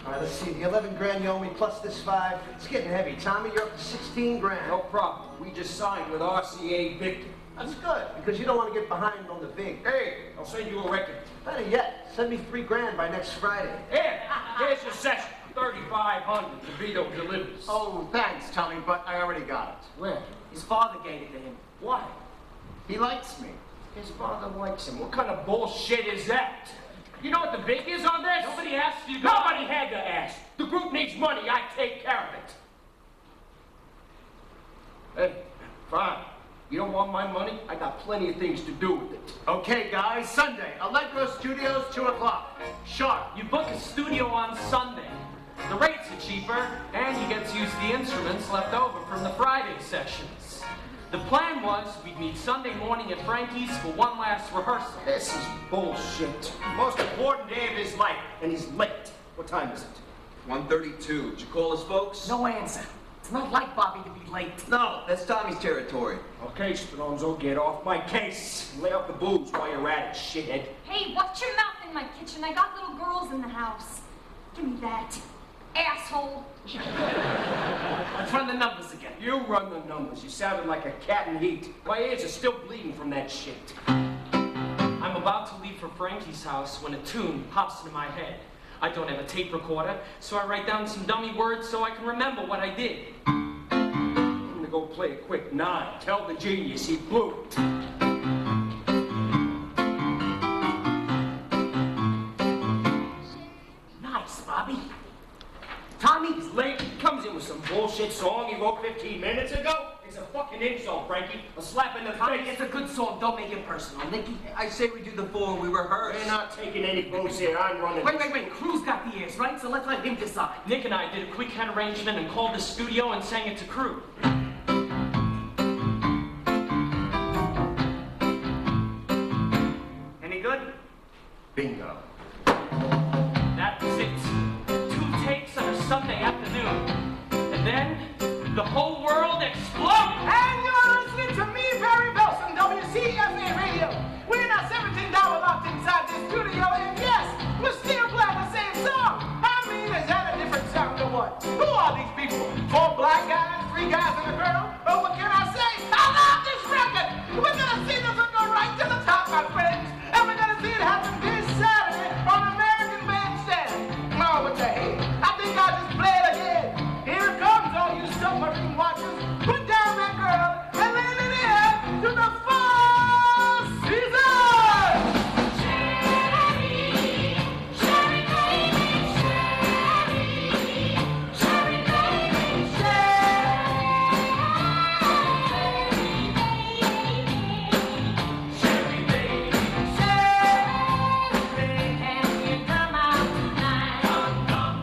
All right, let's see. The 11 grand you owe me plus this 5. It's getting heavy. Tommy, you're up to 16 grand. No problem. We just signed with RCA Victor. That's good, because you don't want to get behind on the big. Hey, I'll send you a record. Better yet, send me 3 grand by next Friday. Here's your session. 3,500. Devito delivers. Oh, thanks, Tommy, but I already got it. Where? His father gave it to him. Why? He likes me. His father likes him. What kind of bullshit is that? You know what the big is on this? Nobody asked you. Nobody had to ask. The group needs money. I take care of it. Hey, fine. You don't want my money? I got plenty of things to do with it. Okay, guys, Sunday, Allegro Studios, 2 o'clock. Sharp. You book a studio on Sunday. The rates are cheaper, and you get to use the instruments left over from the Friday sessions. The plan was we'd meet Sunday morning at Frankie's for one last rehearsal. This is bullshit. Most important day of his life, and he's late. What time is it? 1:32. Did you call us, folks? No answer. It's not like Bobby to be late. No, that's Tommy's territory. Okay, Stronzo, get off my case. Lay off the booze while you're at it, shithead. Hey, watch your mouth in my kitchen. I got little girls in the house. Give me that. Asshole. Let's run the numbers again. You run the numbers. You sounded like a cat in heat. My ears are still bleeding from that shit. I'm about to leave for Frankie's house when a tune pops into my head. I don't have a tape recorder, so I write down some dummy words so I can remember what I did. I'm gonna go play a quick 9. Tell the genius he blew it. Nice, Bobby. Tommy's late. He comes in with some bullshit song he wrote 15 minutes ago. It's a fucking insult, Frankie. A slap in the Tommy, face. it's a good song. Don't make it personal. Nicky. I say we do the 4 and we rehearse. We're not taking any booze here. I'm running. Wait. Crew's got the ears, right? So let's let him decide. Nick and I did a quick head arrangement and called the studio and sang it to crew. Any good? Bingo. That was it. 2 takes on a Sunday afternoon. And then, the whole world exploded! And you're listening to me, Barry Belson, WCFA Radio. We're now $17 locked inside this studio, and yes, we're still playing the same song. I mean, is that a different sound or what? Who are these people? 4 black guys, 3 guys, and a girl? Oh, what can I say? I love this record! We're gonna see this one go right to the top, my friends, and we're gonna see it happen this Saturday on American Bandstand. Oh, what the hell? I think I'll just play it again. Here it comes, all you submarine watchers. Put down that girl and land it in to the fall season! Sherry baby, Sherry baby, Sherry baby, can you come out tonight? Come out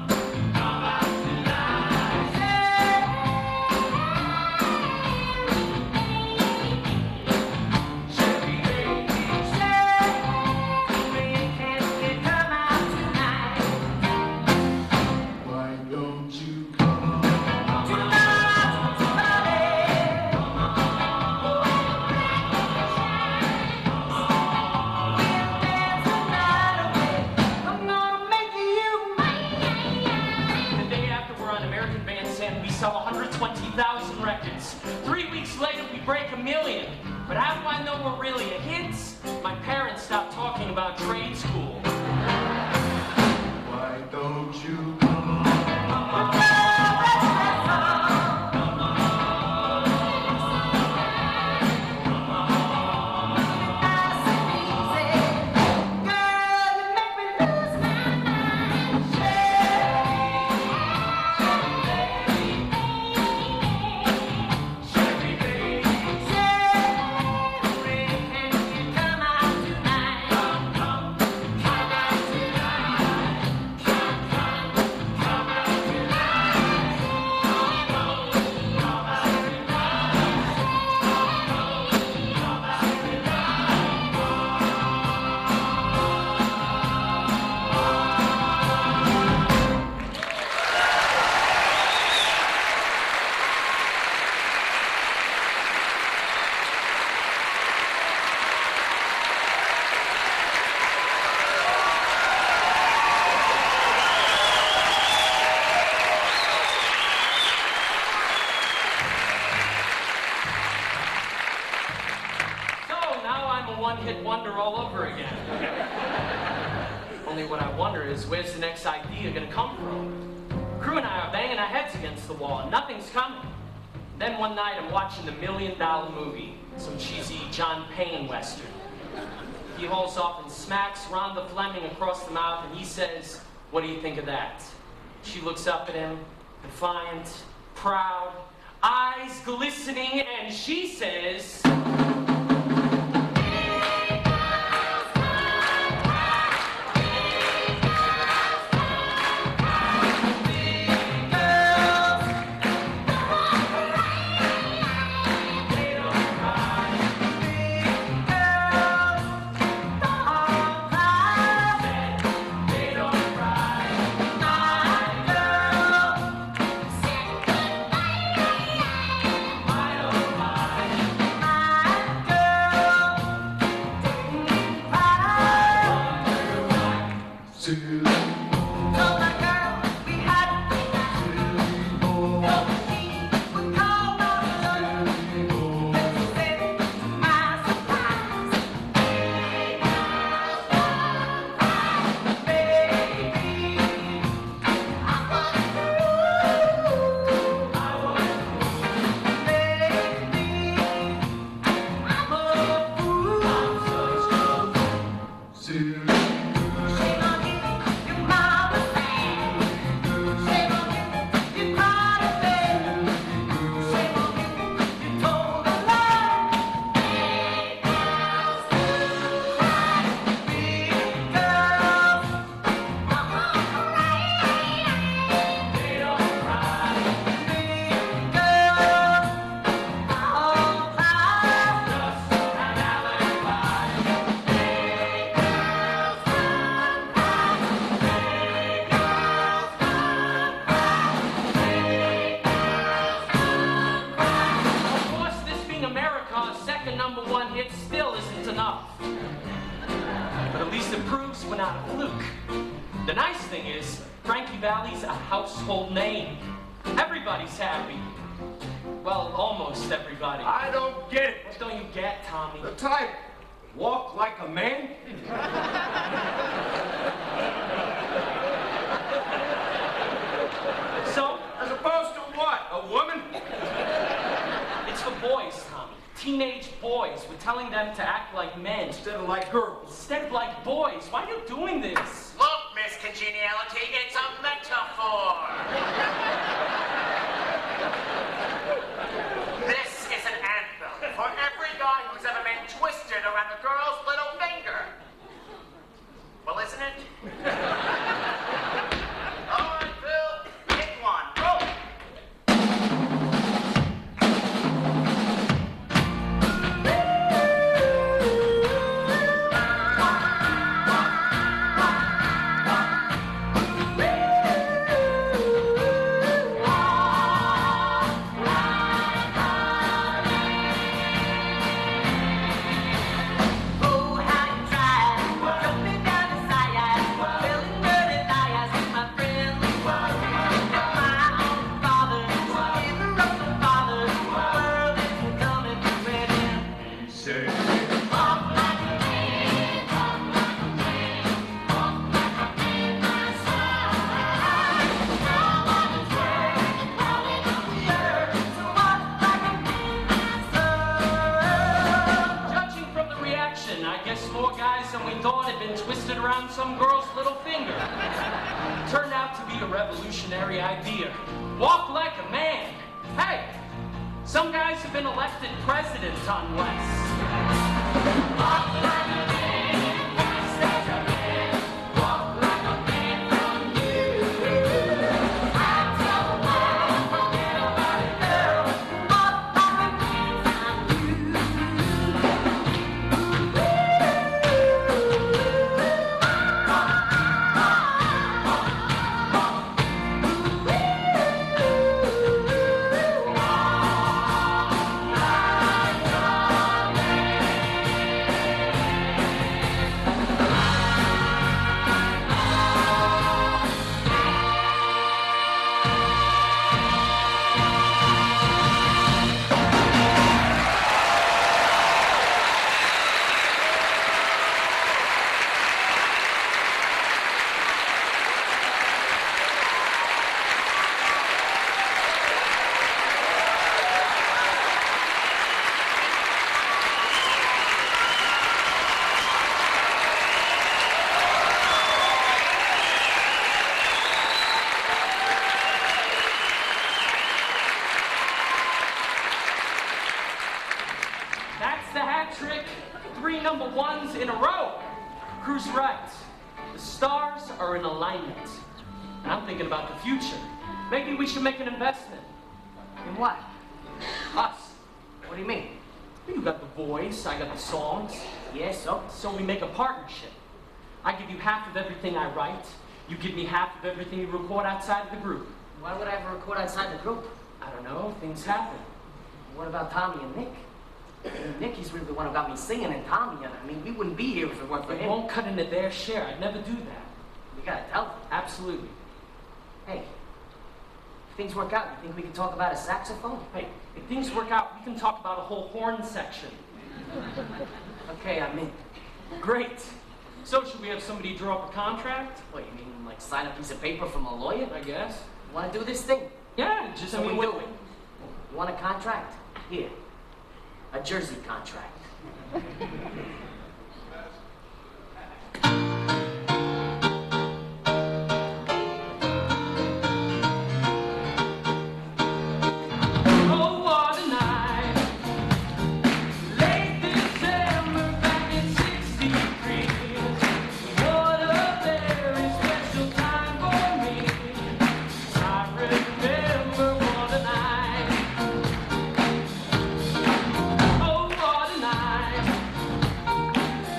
Sherry baby, can you come out tonight? Why don't you come? I'm gonna make you mine. The day after we're on American Bandstand, we sell 120,000 records. 3 weeks later, we break 1 million. But how do I know we're really a hit? My parents stopped talking about trade school. Why don't you come? Come out tonight. one-hit wonder all over again. Only what I wonder is, where's the next idea gonna come from? Crew and I are banging our heads against the wall, and nothing's coming. Then one night, I'm watching the $1 Million Movie, some cheesy John Payne Western. He hauls off and smacks Rhonda Fleming across the mouth, and he says, "What do you think of that?" She looks up at him, defiant, proud, eyes glistening, and she says, the nice thing is, Frankie Valli's a household name. Everybody's happy. Well, almost everybody. I don't get it. What don't you get, Tommy? The title, Walk Like a Man? So? As opposed to what? A woman? It's for boys, Tommy. Teenage boys. We're telling them to act like men. Instead of like girls. Instead of like boys. Why are you doing this? Look, Miss Congeniality, it's a metaphor. This is an anthem for every guy who's ever been twisted around a girl's little finger. Well, isn't it? All right, Bill, hit one. Roll. Some girl's little finger. Turned out to be a revolutionary idea. Walk like a man. Hey, some guys have been elected president on West. Walk like a man. Walk like a man. Walk like a man from you. I tell the world, forget about it, girl. Walk like a man from you. #1s in a row. Crew's right. The stars are in alignment. And I'm thinking about the future. Maybe we should make an investment. In what? Us. What do you mean? You got the voice, I got the songs. Yes, so? So we make a partnership. I give you half of everything I write. You give me half of everything you record outside of the group. Why would I ever record outside the group? I don't know, things happen. What about Tommy and Nick? Nicky's really the one who got me singing, and Tommy, I mean, we wouldn't be here if it weren't for It him. won't cut into their share. I'd never do that. We gotta tell them. Absolutely. Hey, if things work out, you think we can talk about a saxophone? Hey, if things work out, we can talk about a whole horn section. Okay, I'm in. Great. So should we have somebody draw up a contract? What, you mean like sign a piece of paper from a lawyer? I guess. You wanna do this thing? Yeah, just So we do it. You want a contract? Here. A Jersey contract. Oh, what a night. Late December back in 63. What a very special time for me. I remember what a night. Oh, what a night.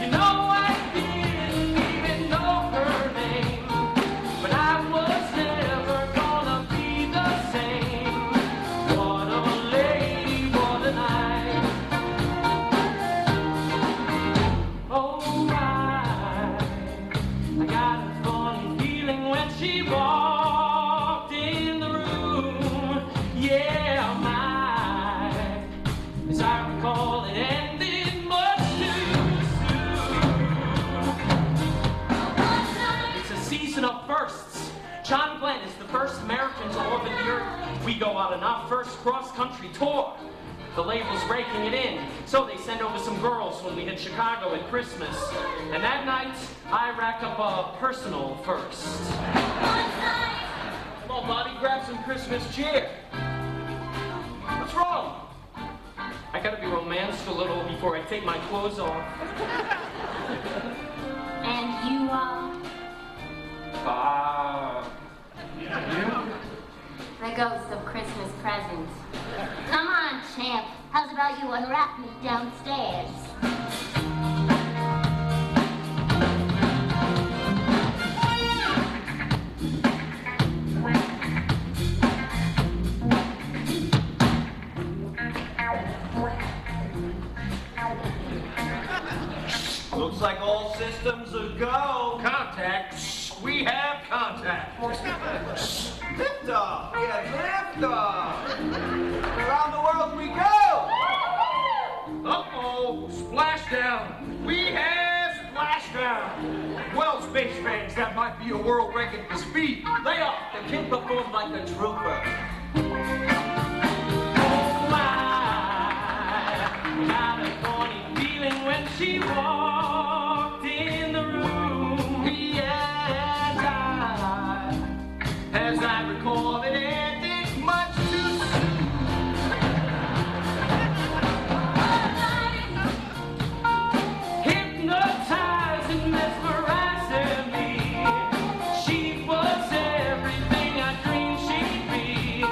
You know, I didn't even know her name, but I was never gonna be the same. What a lady, what a night. Oh, I got a funny feeling when she walked in the room. Yeah, my, as I recall, it ended much too soon. It's a season of firsts. John Glenn is the first American to orbit the Earth. We go out on our first cross-country tour. The label's breaking it in, so they send over some girls when we hit Chicago at Christmas. And that night, I rack up a personal first. Come on, Bobby, grab some Christmas cheer. What's wrong? I gotta be romanced a little before I take my clothes off. And you are the ghost of Christmas presents. Come on, champ. How's about you unwrap me downstairs? Looks like all systems are go. Contact. We have contact. Liftoff. Yeah, liftoff. Around the world we go. Uh-oh, splashdown. We have splashdown. Well, space fans, that might be a world record for speed. Lay off. The kid performed like a trooper. Oh, I got a funny feeling when she walked in the room. Yes, as I recall, it ended much too soon. Hypnotizing, mesmerizing me. She was everything I dreamed she'd be.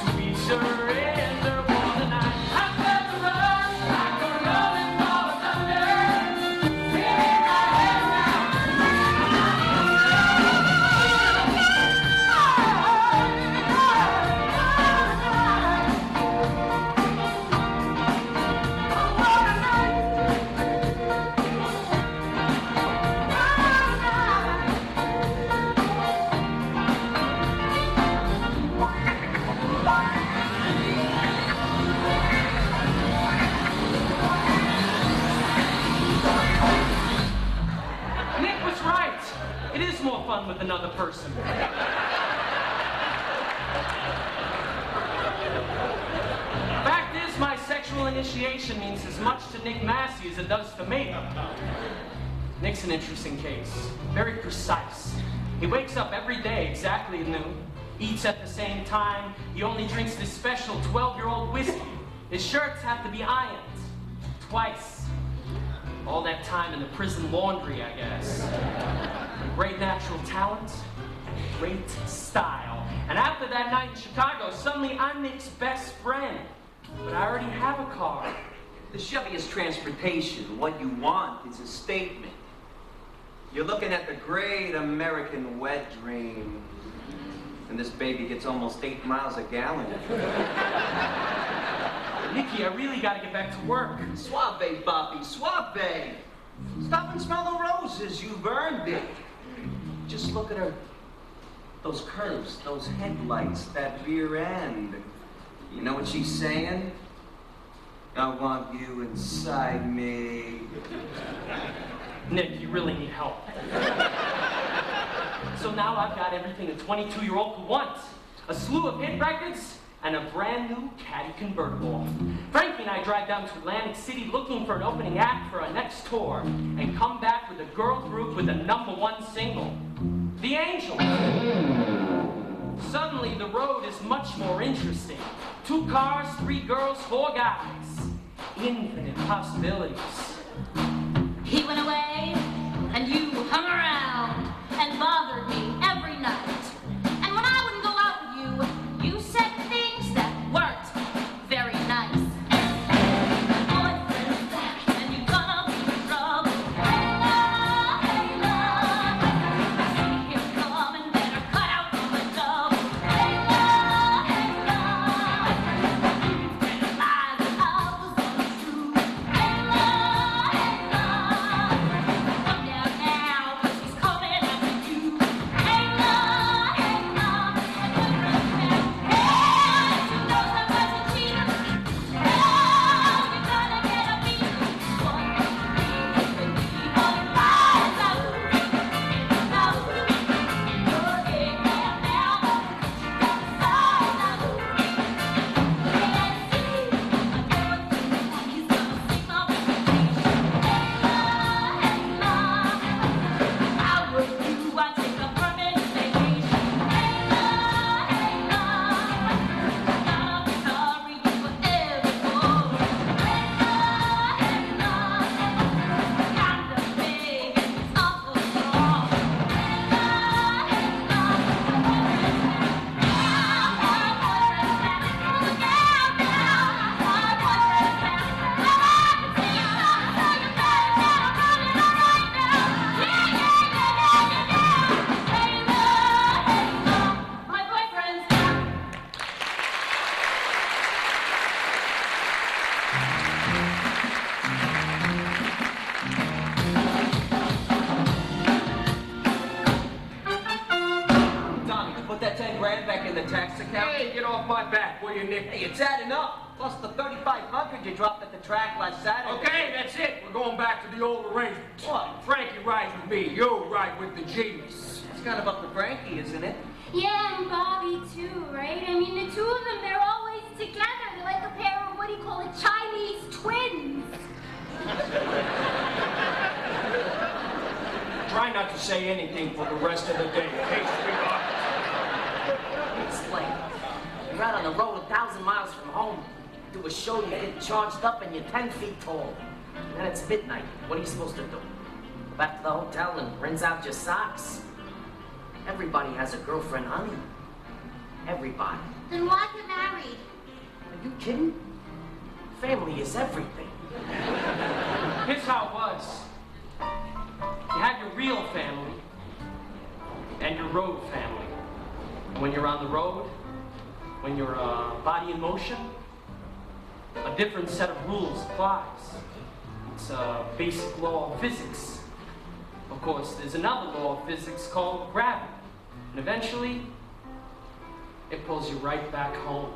Sweet surrender, what a night. I felt the rush like a rolling ball of thunder. Nick was right. It is more fun with another person. Fact is, my sexual initiation means as much to Nick Massi as it does to me. Nick's an interesting case. Very precise. He wakes up every day exactly at noon, eats at the same time. He only drinks this special 12-year-old whiskey. His shirts have to be ironed twice. All that time in the prison laundry, I guess. Great natural talent, great style. And after that night in Chicago, suddenly I'm Nick's best friend. But I already have a car. The Chevy is transportation. What you want is a statement. You're looking at the great American wet dream. And this baby gets almost 8 miles a gallon. Nicky, I really gotta get back to work. Suave, Bobby, suave. Stop and smell the roses. You've earned it. Just look at her. Those curves, those headlights, that rear end. You know what she's saying? I want you inside me. Nick, you really need help. So now I've got everything a 22-year-old could want. A slew of hit records and a brand new Caddy convertible. Frankie and I drive down to Atlantic City looking for an opening act for our next tour and come back with a girl group with a #1 single, The Angels. Suddenly the road is much more interesting. 2 cars, 3 girls, 4 guys. Infinite possibilities. He went away, and you hung around and bothered me every night. And when I wouldn't go out with you, you said things that weren't very nice. Boyfriend's back, and you're gonna be in trouble. Hey, love, I see him coming, better cut out on the double. Hey, love, you realized that I was untrue. Hey, love, come down now, 'cause he's coming after you. Hey, love, and you're running down. Hey, you know I was a cheater. Oh, you're gonna get a beat. One, two, three, on fire, now, oh, yeah, now, you got a side, now, yeah, see, my boyfriend, he's gonna sing my reputation. Hey, love, I would do, I'd take a permanent vacation. Hey, love, gonna be sorry you were ever born. Hey, love, got the big and it's awful strong. Hey, love, my boyfriend's back. Tommy, put that 10 grand back in the tax account. Hey, get off my back, will you, Nick? Hey, it's adding up. Plus the 3,500 you dropped at the track last Saturday. Okay, that's it. We're going back to the old arrangement. What? Frankie rides with me. You ride with the genius. It's kind of up to Frankie, isn't it? Yeah, and Bobby too, right? I mean, the two of them, they're always together. They're like a pair of, what do you call it, Chinese twins. Try not to say anything for the rest of the day, okay, sweetheart? Explain. You're out on the road 1,000 miles from home. Do a show, you get charged up, and you're 10 feet tall. Then it's midnight. What are you supposed to do? Go back to the hotel and rinse out your socks? Everybody has a girlfriend, honey. Everybody. Then why get married? Are you kidding? Family is everything. Here's how it was. You have your real family and your road family. And when you're on the road, when you're a body in motion, a different set of rules applies. It's a basic law of physics. Of course, there's another law of physics called gravity. And eventually, it pulls you right back home.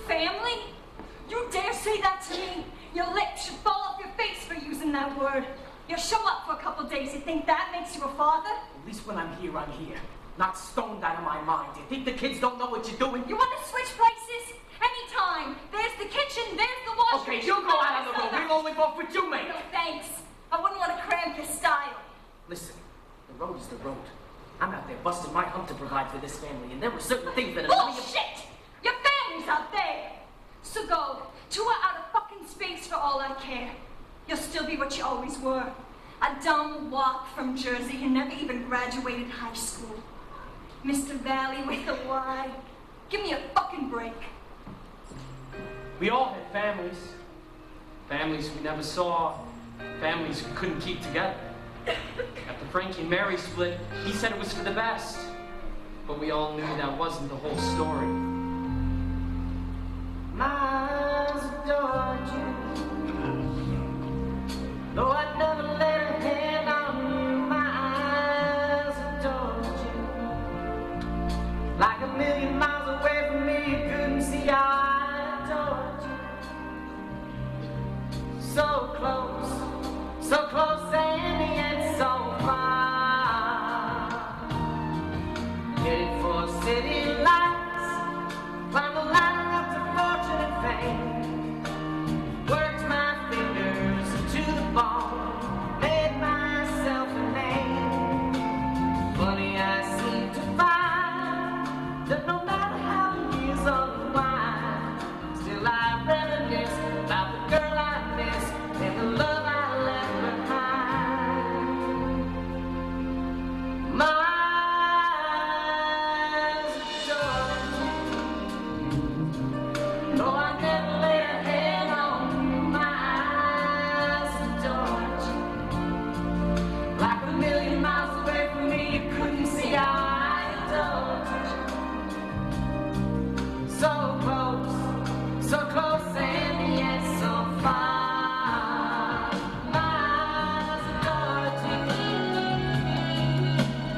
Family? You dare say that to me? Your lips should fall off your face for using that word. You show up for a couple days, you think that makes you a father? At least when I'm here, not stoned out of my mind. Do you think the kids don't know what you're doing? You want to switch places? Anytime. There's the kitchen, there's the washroom. Okay, you go out on the road. We'll only go for 2 minutes. No, thanks. I wouldn't want to cramp your style. Listen, the road is the road. I'm out there busting my hump to provide for this family, and there were certain things that are none of your... Bullshit! Your family's out there. So go. Tour out of fucking space for all I care. You're still still be what you always were. A dumb wop from Jersey who never even graduated high school. Mr. Valli with a Y. Give me a fucking break. We all had families. Families we never saw. Families we couldn't keep together. After Frankie and Mary split, he said it was for the best. But we all knew that wasn't the whole story. My eyes adored you. Though I never laid a hand on you, my eyes adored you. Like a million miles away from me, you couldn't see how I adored you. So close and yet so far. Headed for city lights, climb the ladder up to fortune and fame. Worked my fingers to the bone, made myself a name. Funny I seem to find that no matter how the years unwind, still I reminisce about the girl I miss and the love I left behind. My eyes adore you. Though I never lay a hand on you, my eyes adored you. Like a million miles away from me, you couldn't see how I adored you. So close and yet so far. My eyes adored you.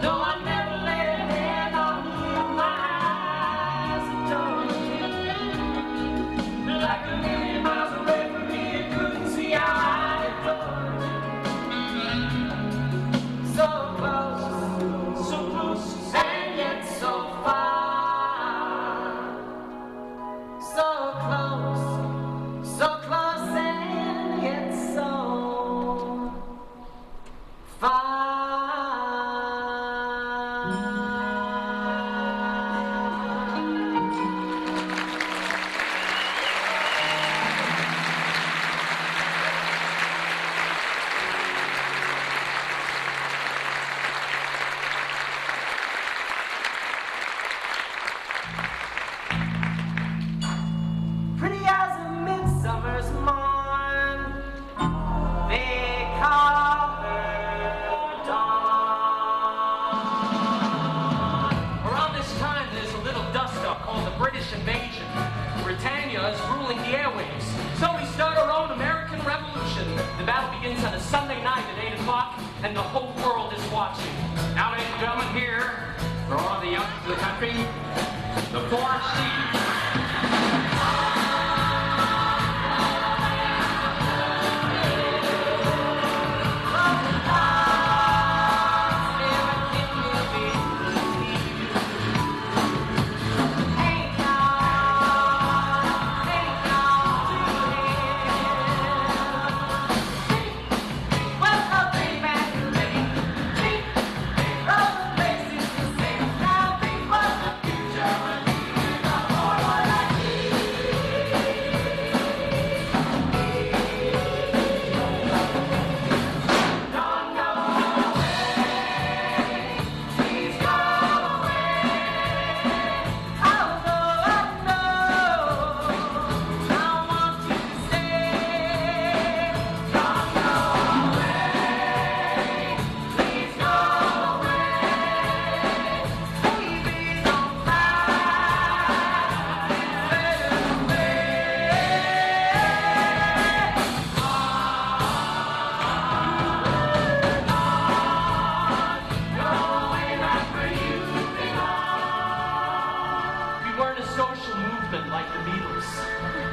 Though I never laid a hand on you, my eyes adored you. Like a million miles away from me, you couldn't see how I adored you. So close and yet so far. So close and yet so far. Pretty as a midsummer's morn, they call her dawn. Around this time, there's a little dust-up called the British Invasion. Britannia is ruling the airwaves. So we start our own American Revolution. The battle begins on a Sunday night at 8 o'clock, and the whole world is watching. Now, ladies and gentlemen, here, for all the youngsters of the country, the 4 C's.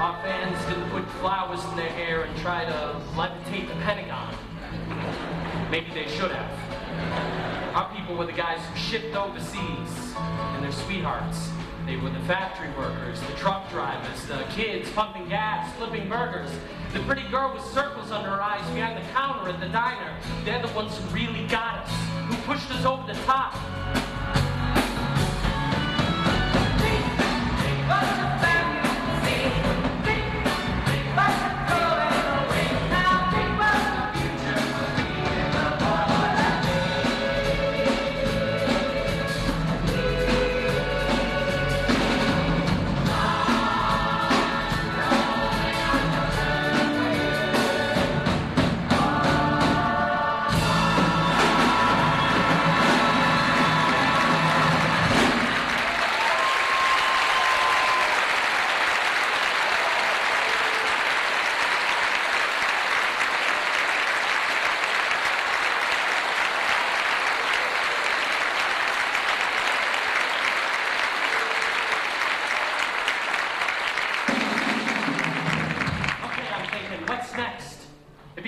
Our fans didn't put flowers in their hair and try to levitate the Pentagon. Maybe they should have. Our people were the guys who shipped overseas, and their sweethearts. They were the factory workers, the truck drivers, the kids pumping gas, flipping burgers. The pretty girl with circles under her eyes behind the counter at the diner. They're the ones who really got us, who pushed us over the top. Let's go and away now, people.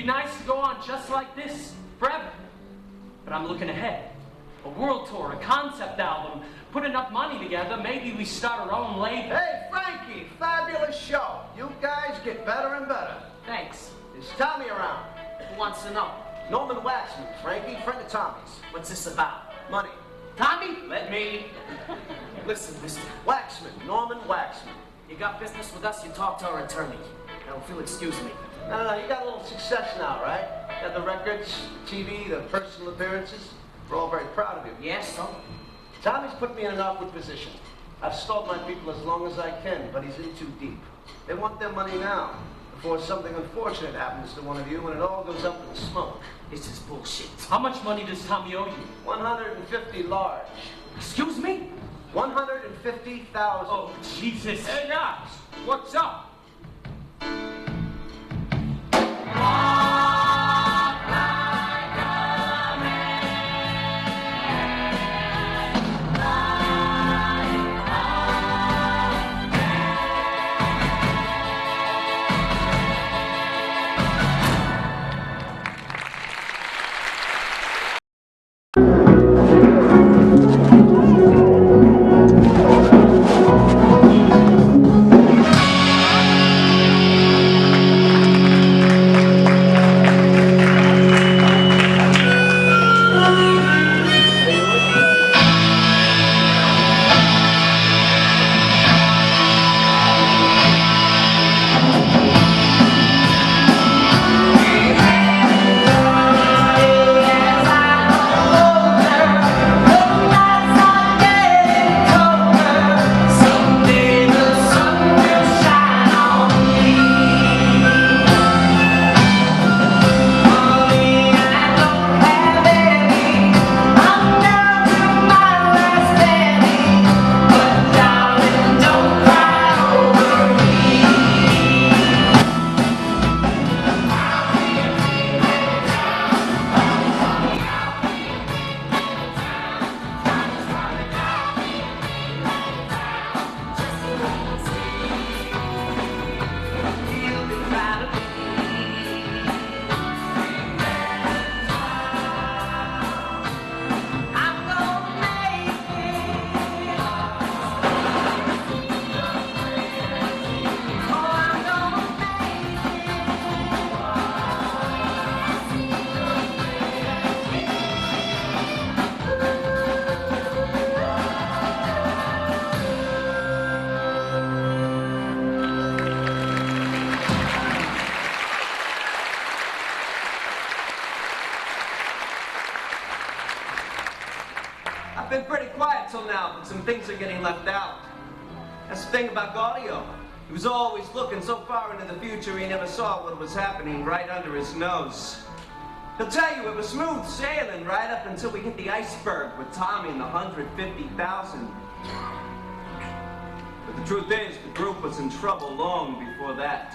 nice to go on just like this, forever. But I'm looking ahead. A world tour, a concept album, put enough money together, maybe we start our own label. Hey, Frankie, fabulous show. You guys get better and better. Thanks. Is Tommy around? Who wants to know? Norman Waxman, Frankie, friend of Tommy's. What's this about? Money. Tommy, let me... Listen, mister. Waxman, Norman Waxman. You got business with us, you talk to our attorney. Now, if you'll excuse me. No, you got a little success now, right? Got the records, the TV, the personal appearances. We're all very proud of you. Yes, so? Tommy's put me in an awkward position. I've stalled my people as long as I can, but he's in too deep. They want their money now, before something unfortunate happens to one of you and it all goes up in smoke. This is bullshit. How much money does Tommy owe you? 150 large. Excuse me? 150,000. Oh, Jesus. Hey, guys, what's up? I've been pretty quiet till now, but some things are getting left out. That's the thing about Gaudio. He was always looking so far into the future he never saw what was happening right under his nose. He'll tell you it was smooth sailing right up until we hit the iceberg with Tommy and the 150,000. But the truth is, the group was in trouble long before that.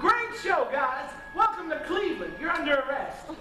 Great show, guys. Welcome to Cleveland. You're under arrest. For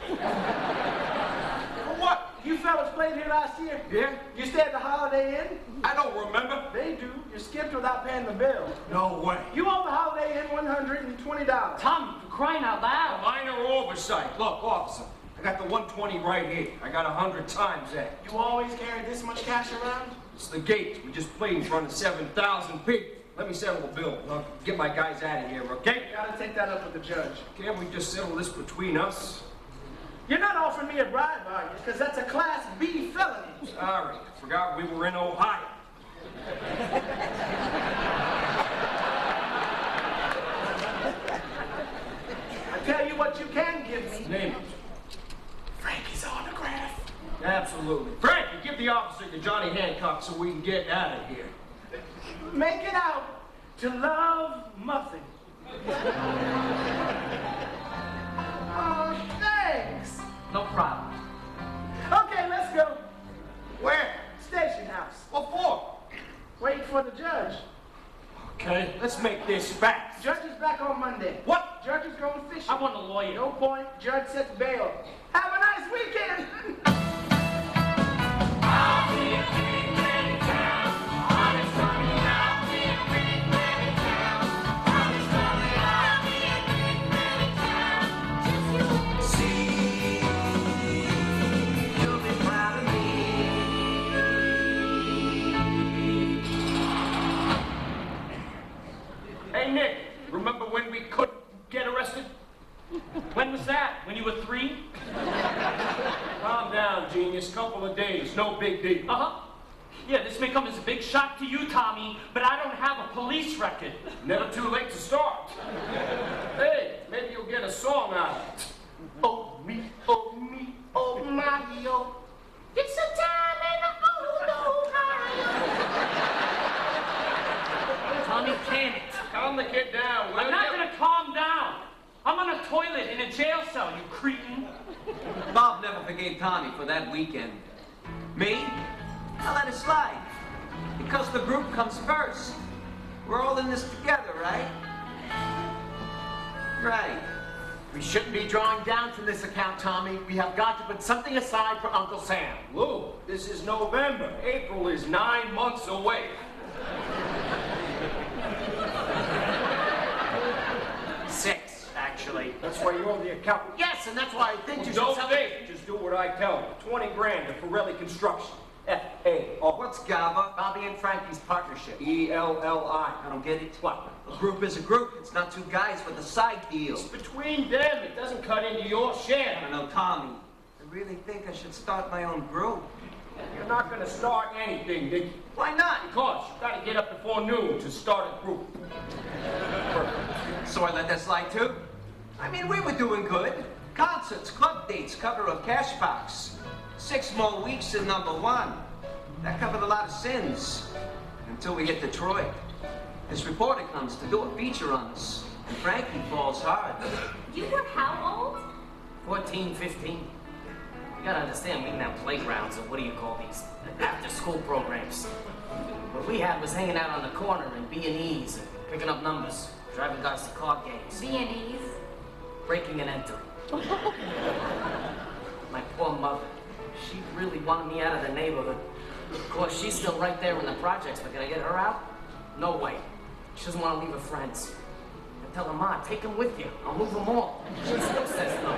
what? You fellas played here last year? Yeah? You stayed at the Holiday Inn? I don't remember. They do. You skipped without paying the bill. No way. You owe the Holiday Inn $120. Tommy, for crying out A loud. minor oversight. Look, officer, I got the 120 right here. I got 100 times that. You always carry this much cash around? It's the gate. We just played in front of 7,000 people. Let me settle the bill. I'll get my guys out of here, okay? Gotta take that up with the judge. Can't we just settle this between us? You're not offering me a bribe, are you? Because that's a Class B felony. Sorry, forgot we were in Ohio. I tell you what you can give me. Name it. Frankie's autograph. Absolutely. Frankie, give the officer to Johnny Hancock so we can get out of here. Make it out to love Muffin. Oh, thanks. No problem. Okay, let's go. Where? Station house. What for? Wait for the judge. Okay, let's make this fast. Judge is back on Monday. What? Judge is going fishing. I want a lawyer. No point. Judge sets bail. Have a nice weekend. Just you Remember when we couldn't get arrested? When was that? When you were 3? Calm down, genius. Couple of days. No big deal. Uh-huh. Yeah, this may come as a big shock to you, Tommy, but I don't have a police record. Never too late to start. Hey, maybe you'll get a song out of it. Oh me, oh Mario. It's a time in the old Ohio. Tommy, can it? Calm the kid down, will I'm not you? gonna calm down. I'm on a toilet in a jail cell, you cretin. Bob never forgave Tommy for that weekend. Me? I let it slide. Because the group comes first. We're all in this together, right? Right. We shouldn't be drawing down from this account, Tommy. We have got to put something aside for Uncle Sam. Lou, this is November. April is 9 months away. 6, actually. That's why you're the accountant. Yes, and that's why I think you should... Don't think. Just do what I tell you. 20 grand to Forelli Construction. F-A-R. What's GABA? Bobby and Frankie's partnership. E-L-L-I. I don't get it. What? A group is a group. It's not two guys with a side deal. It's between them. It doesn't cut into your share. I don't know, Tommy. I really think I should start my own group. You're not going to start anything, Dickie. Why not? Because you've got to get up before noon to start a group. So I let that slide too? I mean, we were doing good. Concerts, club dates, cover of Cashbox. 6 more weeks in #1. That covered a lot of sins. Until we hit Detroit. This reporter comes to do a feature on us. And Frankie falls hard. You were how old? 14, 15. You gotta understand, we didn't have playgrounds, or what do you call these? After-school programs. What we had was hanging out on the corner in B&Es and picking up numbers, driving guys to card games. B&Es? Breaking and entering. My poor mother. She really wanted me out of the neighborhood. Of course, she's still right there in the projects, but can I get her out? No way. She doesn't want to leave her friends. I tell her, Ma, take them with you. I'll move them all. She still says no.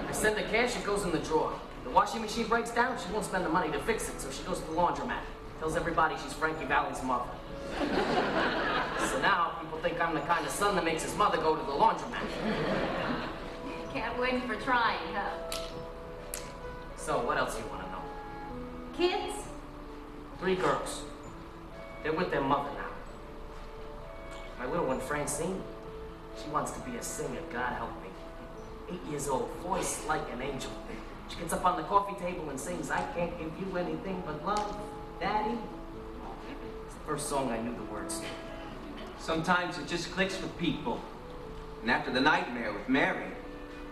I send her cash, it goes in the drawer. The washing machine breaks down, she won't spend the money to fix it, so she goes to the laundromat. Tells everybody she's Frankie Valli's mother. So now, people think I'm the kind of son that makes his mother go to the laundromat. Can't win for trying, huh? So, what else do you want to know? Kids? 3 girls. They're with their mother now. My little one, Francine, she wants to be a singer, God help me. 8 years old, voice like an angel. She gets up on the coffee table and sings, I can't give you anything but love, Daddy. It's the first song I knew the words to. Sometimes it just clicks with people. And after the nightmare with Mary,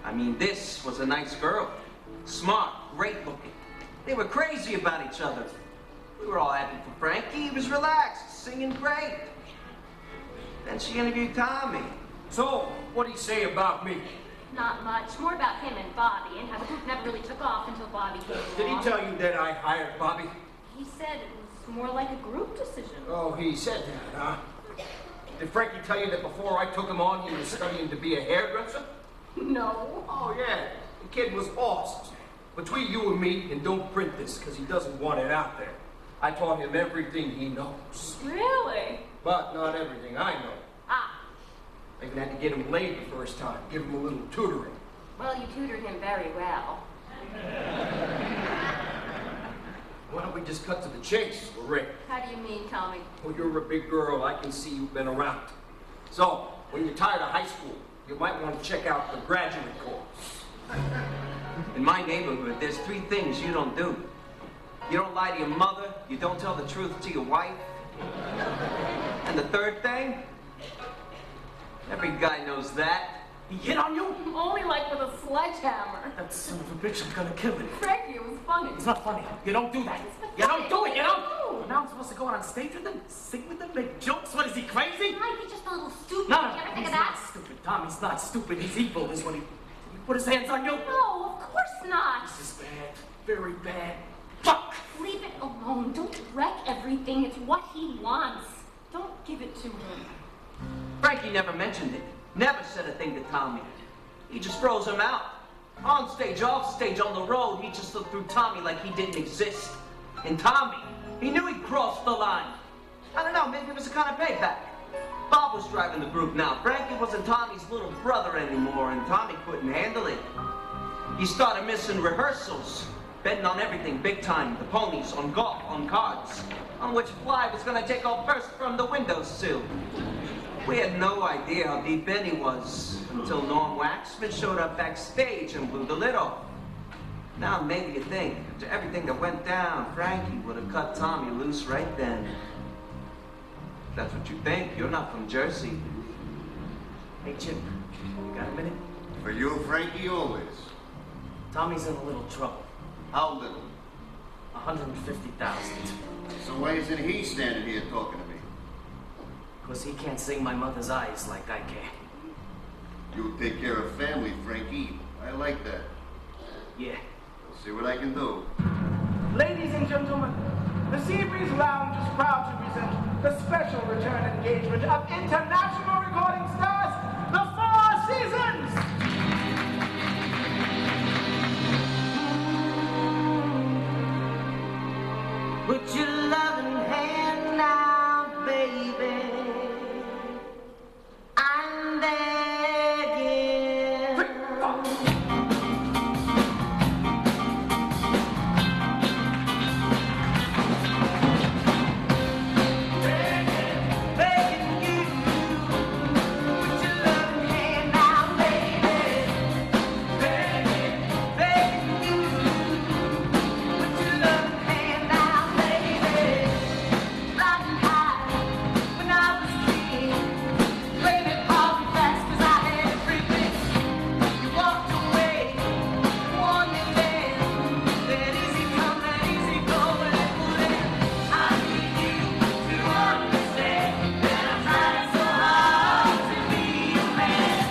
I mean, this was a nice girl. Smart, great looking. They were crazy about each other. We were all happy for Frankie. He was relaxed, singing great. Then she interviewed Tommy. So, what'd he say about me? Not much. More about him and Bobby, and how the group never really took off until Bobby came Did he along. tell you that I hired Bobby? He said it was more like a group decision. Oh, he said that, huh? Did Frankie tell you that before I took him on, he was studying to be a hairdresser? No. Oh, yeah. The kid was awesome. Between you and me, and don't print this, because he doesn't want it out there. I taught him everything he knows. Really? But not everything I know. Ah. I even had to get him laid the first time, give him a little tutoring. Well, you tutored him very well. Why don't we just cut to the chase, Rick? How do you mean, Tommy? Well, you're a big girl. I can see you've been around. So, when you're tired of high school, you might want to check out the graduate course. In my neighborhood, there's 3 things you don't do. You don't lie to your mother, you don't tell the truth to your wife. And the 3rd thing? Every guy knows that. He hit on you? Only like with a sledgehammer. That son of a bitch is gonna kill him. Frankie, it was funny. It's not funny. You don't do that. You don't do it, you don't. Now I'm supposed to go out on stage with him, sing with him, make jokes? What, is he crazy? He might be just a little stupid. No, Did you ever think he's of not that? stupid. Tommy's not stupid. He's evil, is what he put his hands on you. No, of course not. This is bad. Very bad. Fuck! Leave it alone. Don't wreck everything. It's what he wants. Don't give it to him. Frankie never mentioned it. Never said a thing to Tommy. He just throws him out. On stage, off stage, on the road, he just looked through Tommy like he didn't exist. And Tommy, he knew he'd crossed the line. I don't know, maybe it was a kind of payback. Bob was driving the group now. Frankie wasn't Tommy's little brother anymore, and Tommy couldn't handle it. He started missing rehearsals, betting on everything big time, the ponies, on golf, on cards, on which Fly was gonna take off first from the windowsill. We had no idea how deep in he was until Norm Waxman showed up backstage and blew the lid off. Now maybe you think, after everything that went down, Frankie would have cut Tommy loose right then. That's what you think. You're not from Jersey. Hey, Chip, you got a minute? For you, Frankie, always. Tommy's in a little trouble. How little? 150,000. So why isn't he standing here talking to me? Because he can't sing my mother's eyes like I can. You take care of family, Frankie. I like that. Yeah. We'll see what I can do. Ladies and gentlemen, the Seabreeze Lounge is proud to present the special return engagement of international recording stars, the Four Seasons! Put your loving hand out, baby. I'm begging. Begging you. Put your loving hand out, baby. Begging you. Put your loving hand out, baby. Riding high when I was a kid. Playing it hard and fast 'cause I had everything. You walked away, warned me then. That easy come, that easy go, but it wouldn't. I need you to understand that I'm trying so hard to be a man.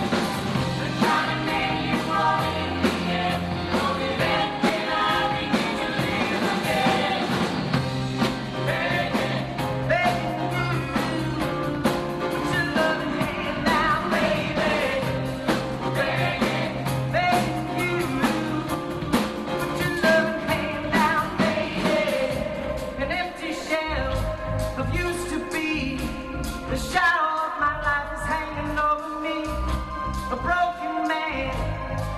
I'm trying to make you fall in the air. Only then can I begin to live again. Begging you, put your loving hand out, baby. Begging you, put your loving hand out, baby. An empty shell of used to be. The shadow of my life is hanging over me. A broken man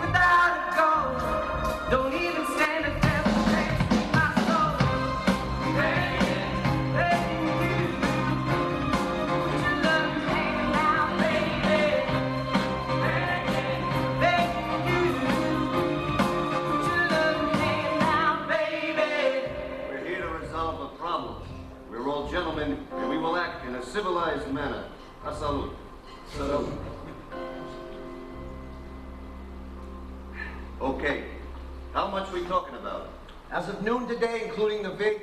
without a goal. Don't even stand a chance in my soul. Begging you, put your loving hand out, baby. Begging you, put your loving hand out, baby. We're here to resolve a problem. We're all gentlemen, and we will act in a civilized manner. A salute. Salute. Okay. How much we talking about? As of noon today, including the VIG,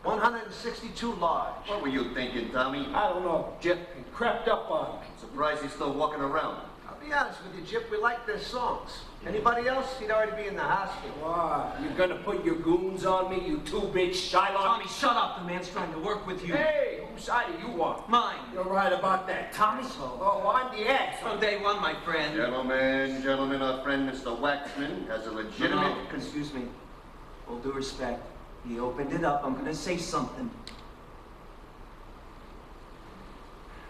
162 large. What were you thinking, Tommy? I don't know, Jip. He crept up on me. Surprised he's still walking around. I'll be honest with you, Jip, we like their songs. Anybody else, he'd already be in the hospital. Why? You gonna put your goons on me, you two big Shylock? Tommy, shut up. The man's trying to work with you. Hey, whose side are you on? Mine. You're right about that, Tommy. Oh, I'm the ex. From day one, my friend. Gentlemen, our friend Mr. Waxman has a legitimate... No, excuse me. All due respect. He opened it up. I'm gonna say something.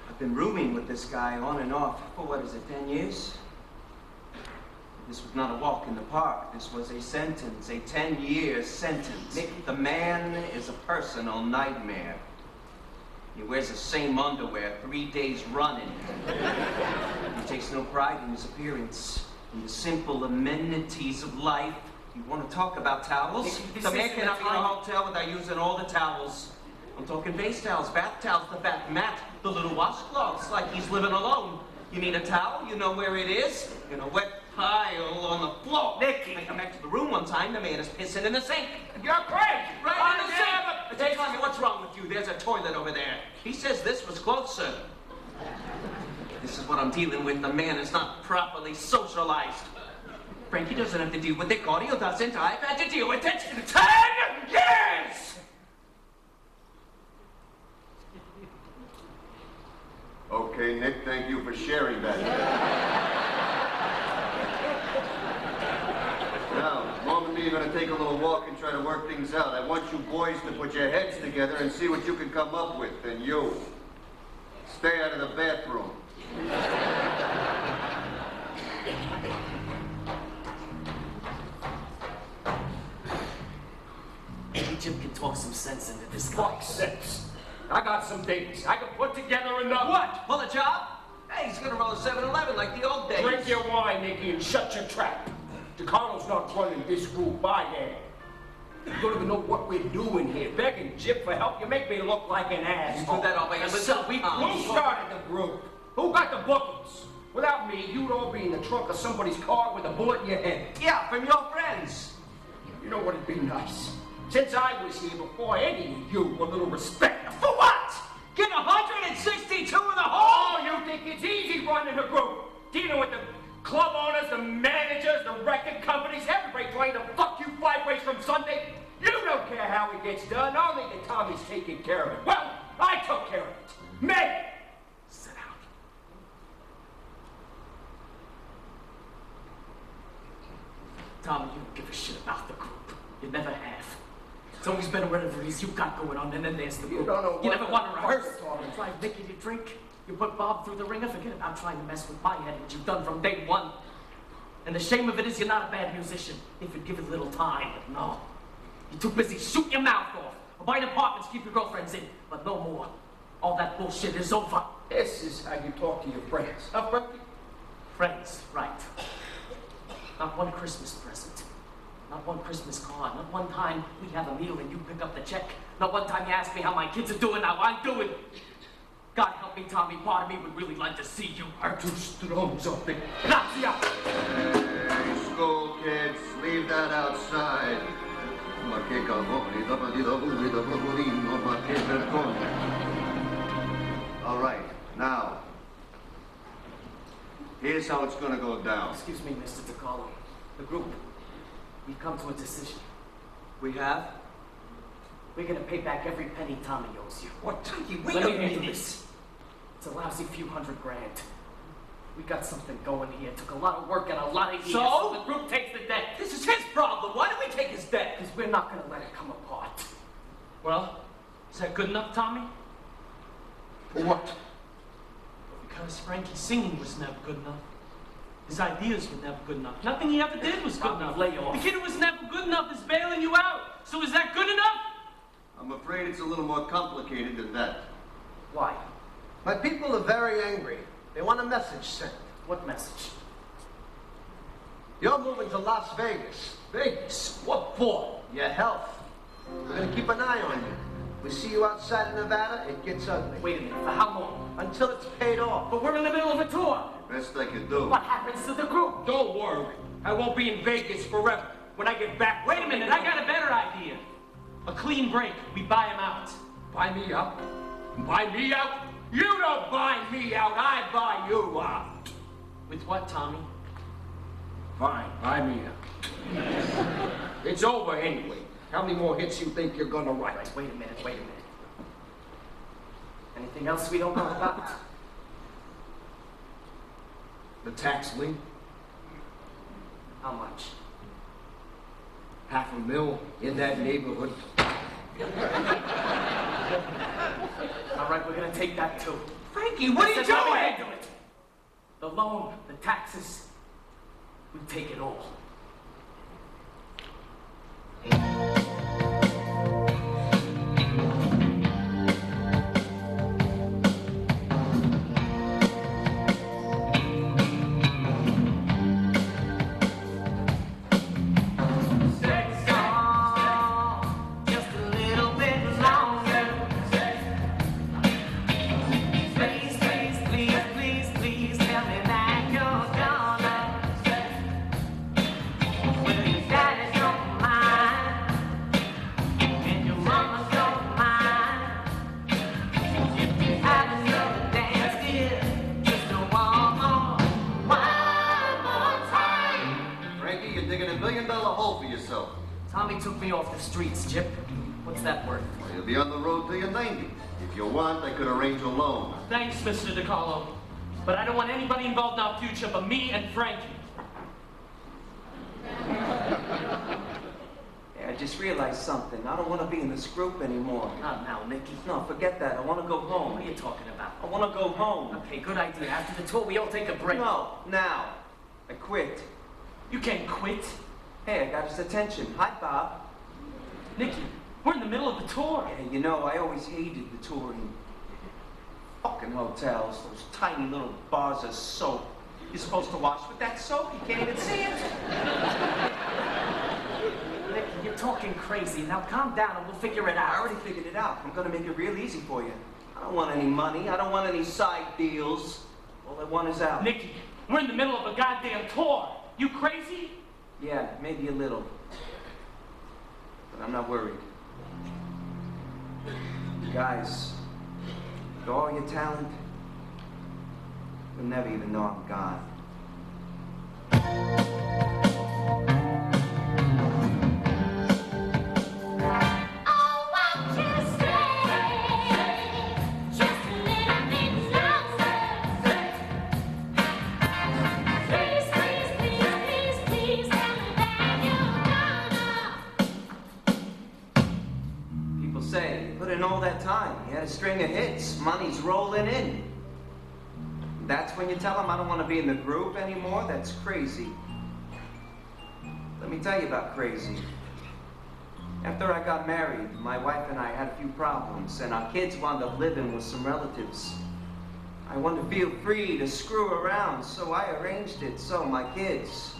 I've been rooming with this guy on and off for, 10 years? This was not a walk in the park. This was a sentence, a 10-year sentence. The man is a personal nightmare. He wears the same underwear 3 days running. He takes no pride in his appearance, in the simple amenities of life. You want to talk about towels? The man cannot be in a hotel without using all the towels. I'm talking face towels, bath towels, the bath mat, the little washcloths, like he's living alone. You need a towel, you know where it is? In a wet pile on the floor. Nicky! I come back to the room one time, the man is pissing in the sink. You're crazy! Right in the sink! Hey, Tommy, what's wrong with you? There's a toilet over there. He says this was closer. This is what I'm dealing with. The man is not properly socialized. Frankie doesn't have to deal with it. Gaudio doesn't. I've had to deal with it in 10 years! Okay, Nick, thank you for sharing that. Now, Mom and me are going to take a little walk and try to work things out. I want you boys to put your heads together and see what you can come up with. And you, Stay out of the bathroom. Maybe Jim can talk some sense into this guy. Fuck sense. I got some dates. I can put together enough. What? Pull a job? Hey, he's gonna roll a 7-Eleven like the old days. Drink your wine, Nicky, and shut your trap. DeCarlo's not running this group by hand. You don't even know what we're doing here. Begging Jim for help. You make me look like an ass. You do that all by yourself. Who started the group? Who got the bookings? Without me, you'd all be in the trunk of somebody's car with a bullet in your head. Yeah, from your friends. You know what'd be nice? Since I was here before any of you, a little respect. For what? Get 162 in the hole? Oh, you think it's easy running a group? Dealing with the club owners, the managers, the record companies, everybody trying to fuck you 5 ways from Sunday? You don't care how it gets done, only that Tommy's taking care of it. Well, I took care of it. Me! Sit down. Tommy, you don't give a shit about the group. You never have. It's always been whatever it is you got going on, and then there's the group. You don't know You what never want to the rehearse. first song is. Drive Nicky to drink. You put Bob through the ringer. Forget about trying to mess with my head, which you've done from day one. And the shame of it is you're not a bad musician, if you'd give it a little time. But no. You're too busy shooting your mouth off. Or buying apartments, keep your girlfriends in. But no more. All that bullshit is over. This is how you talk to your friends. Huh, Frankie? Friends, right. Not one Christmas present. Not one Christmas card. Not one time we have a meal and you pick up the check. Not one time you ask me how my kids are doing, how I'm doing. God help me, Tommy. Part of me would really like to see you hurt. Too strong, something. Grazie. Hey, school kids, leave that outside. Ma che cavoli, da brocolino, ma che vergogna. All right, now, here's how it's gonna go down. Excuse me, Mr. DeCarlo. The group, we've come to a decision. We have? We're gonna pay back every penny Tommy owes you. What? Tommy, we Let don't me need read this. this. It's a lousy few $100 grand. We got something going here. Took a lot of work and a lot of years. So? The group takes the debt. This is his problem. Why do we take his debt? Because we're not gonna let it come apart. Well, is that good enough, Tommy? For what? Because Frankie's singing was never good enough. His ideas were never good enough. Nothing he ever did was good enough. Lay off. The kid who was never good enough is bailing you out. So is that good enough? I'm afraid it's a little more complicated than that. Why? My people are very angry. They want a message sent. What message? You're moving to Las Vegas. Vegas? What for? Your health. We're gonna keep an eye on you. We see you outside of Nevada, it gets ugly. Wait a minute, for how long? Until it's paid off. But we're in the middle of a tour. Best I could do. What happens to the group? Don't worry. I won't be in Vegas forever. When I get back... Wait a minute, I got a better idea. A clean break. We buy him out. Buy me out? Buy me out? You don't buy me out. I buy you out. With what, Tommy? Fine, buy me out. It's over anyway. How many more hits you think you're gonna write? Right, wait a minute. Anything else we don't know about? The tax lien? How much? $500,000 in that neighborhood. All right, we're gonna take that too. Frankie, what are you That's how we doing? do it. The loan, the taxes, we take it all. Just a little bit longer. Please, please, please, please, please tell me that you're gonna. Well, your daddy don't mind, and your mama don't mind. If you had another dance, dear, just one more time. Frankie, you're digging $1 million hole for yourself. Tommy took me off the streets, Jip. What's that worth? Well, you'll be on the road till you're 90. If you want, I could arrange a loan. Thanks, Mr. DeCarlo. But I don't want anybody involved in our future but me and Frankie. Yeah, just realized something. I don't want to be in this group anymore. Not now, Nicky. No, forget that. I want to go home. What are you talking about? I want to go home. Okay, good idea. After the tour, we all take a break. No, now. I quit. You can't quit. Hey, I got his attention. Hi, Bob. Nicky, we're in the middle of the tour. Yeah, you know, I always hated the touring. Fucking hotels, those tiny little bars of soap. You're supposed to wash with that soap, you can't even see it. Nicky, you're talking crazy. Now calm down and we'll figure it out. I already figured it out. I'm gonna make it real easy for you. I don't want any money. I don't want any side deals. All I want is out. Nicky, we're in the middle of a goddamn tour. You crazy? Yeah, maybe a little. But I'm not worried. Guys, with all your talent, you'll never even know I'm gone. All that time. He had a string of hits. Money's rolling in. That's when you tell him I don't want to be in the group anymore? That's crazy. Let me tell you about crazy. After I got married, my wife and I had a few problems, and our kids wound up living with some relatives. I wanted to feel free to screw around, so I arranged it so my kids,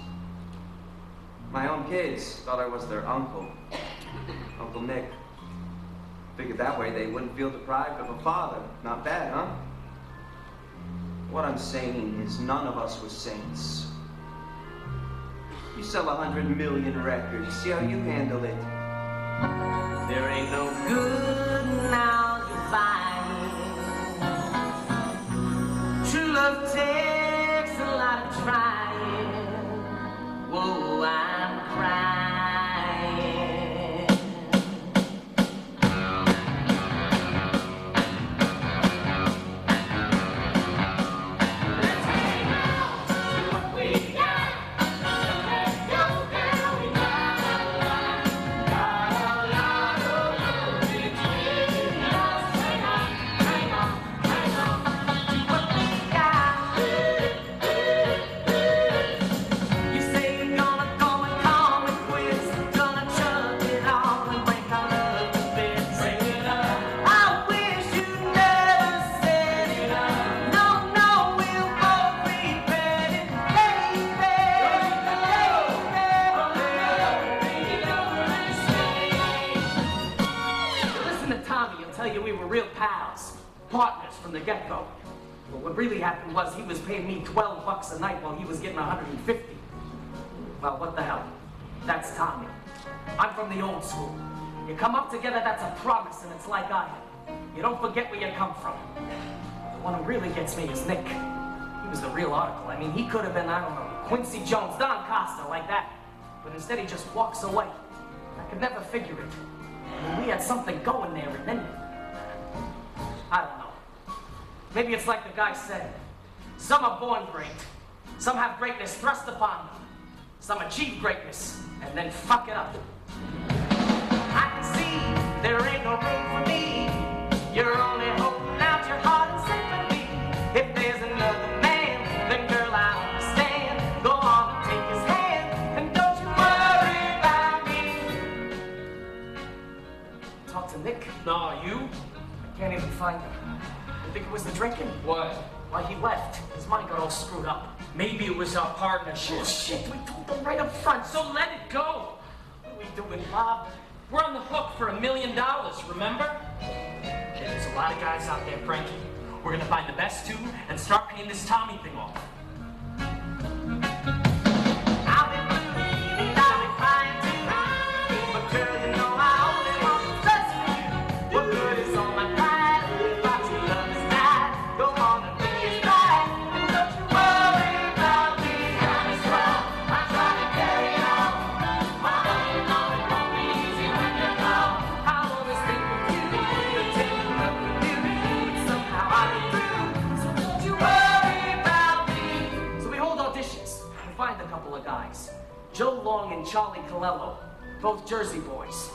my own kids, thought I was their uncle, Uncle Nick. Figured that way they wouldn't feel deprived of a father. Not bad, huh? What I'm saying is none of us were saints. You sell 100 million records. See how you handle it. There ain't no good now goodbye. True love takes a lot of trying. Whoa, I'm crying. Partners from the get-go. But what really happened was he was paying me $12 a night while he was getting 150. Well, what the hell? That's Tommy. I'm from the old school. You come up together, that's a promise, and it's like I am. You don't forget where you come from. The one who really gets me is Nick. He was the real article. I mean, he could have been, I don't know, Quincy Jones, Don Costa, like that. But instead he just walks away. I could never figure it. I mean, we had something going there, and then I don't know. Maybe it's like the guy said. Some are born great. Some have greatness thrust upon them. Some achieve greatness and then fuck it up. I can see there ain't no room for me. You're only holding out your heart and sympathy. If there's another man, then girl, I understand. Go on and take his hand, and don't you worry about me. Talk to Nick. No, you? I can't even find him. I think it was the drinking. What? Why, he left. His mind got all screwed up. Maybe it was our partnership. Oh, shit, we told them right up front. So let it go. What are we doing, Bob? We're on the hook for $1 million, remember? Okay, there's a lot of guys out there, Frankie. We're gonna find the best two and start paying this Tommy thing off. I'll be blue and I'll be crying too. But girl, you know I only want the best for you. What good is all my pride if our true love is died? Go on and be his bride, and don't you worry about me. I'm strong, I try to carry on. My love, it won't be easy when you're gone. I always think of you, the tender love with you. Somehow I get through, so don't you worry about me. So we hold auditions. We find a couple of guys. Joe Long and Charlie Colello. both Jersey boys.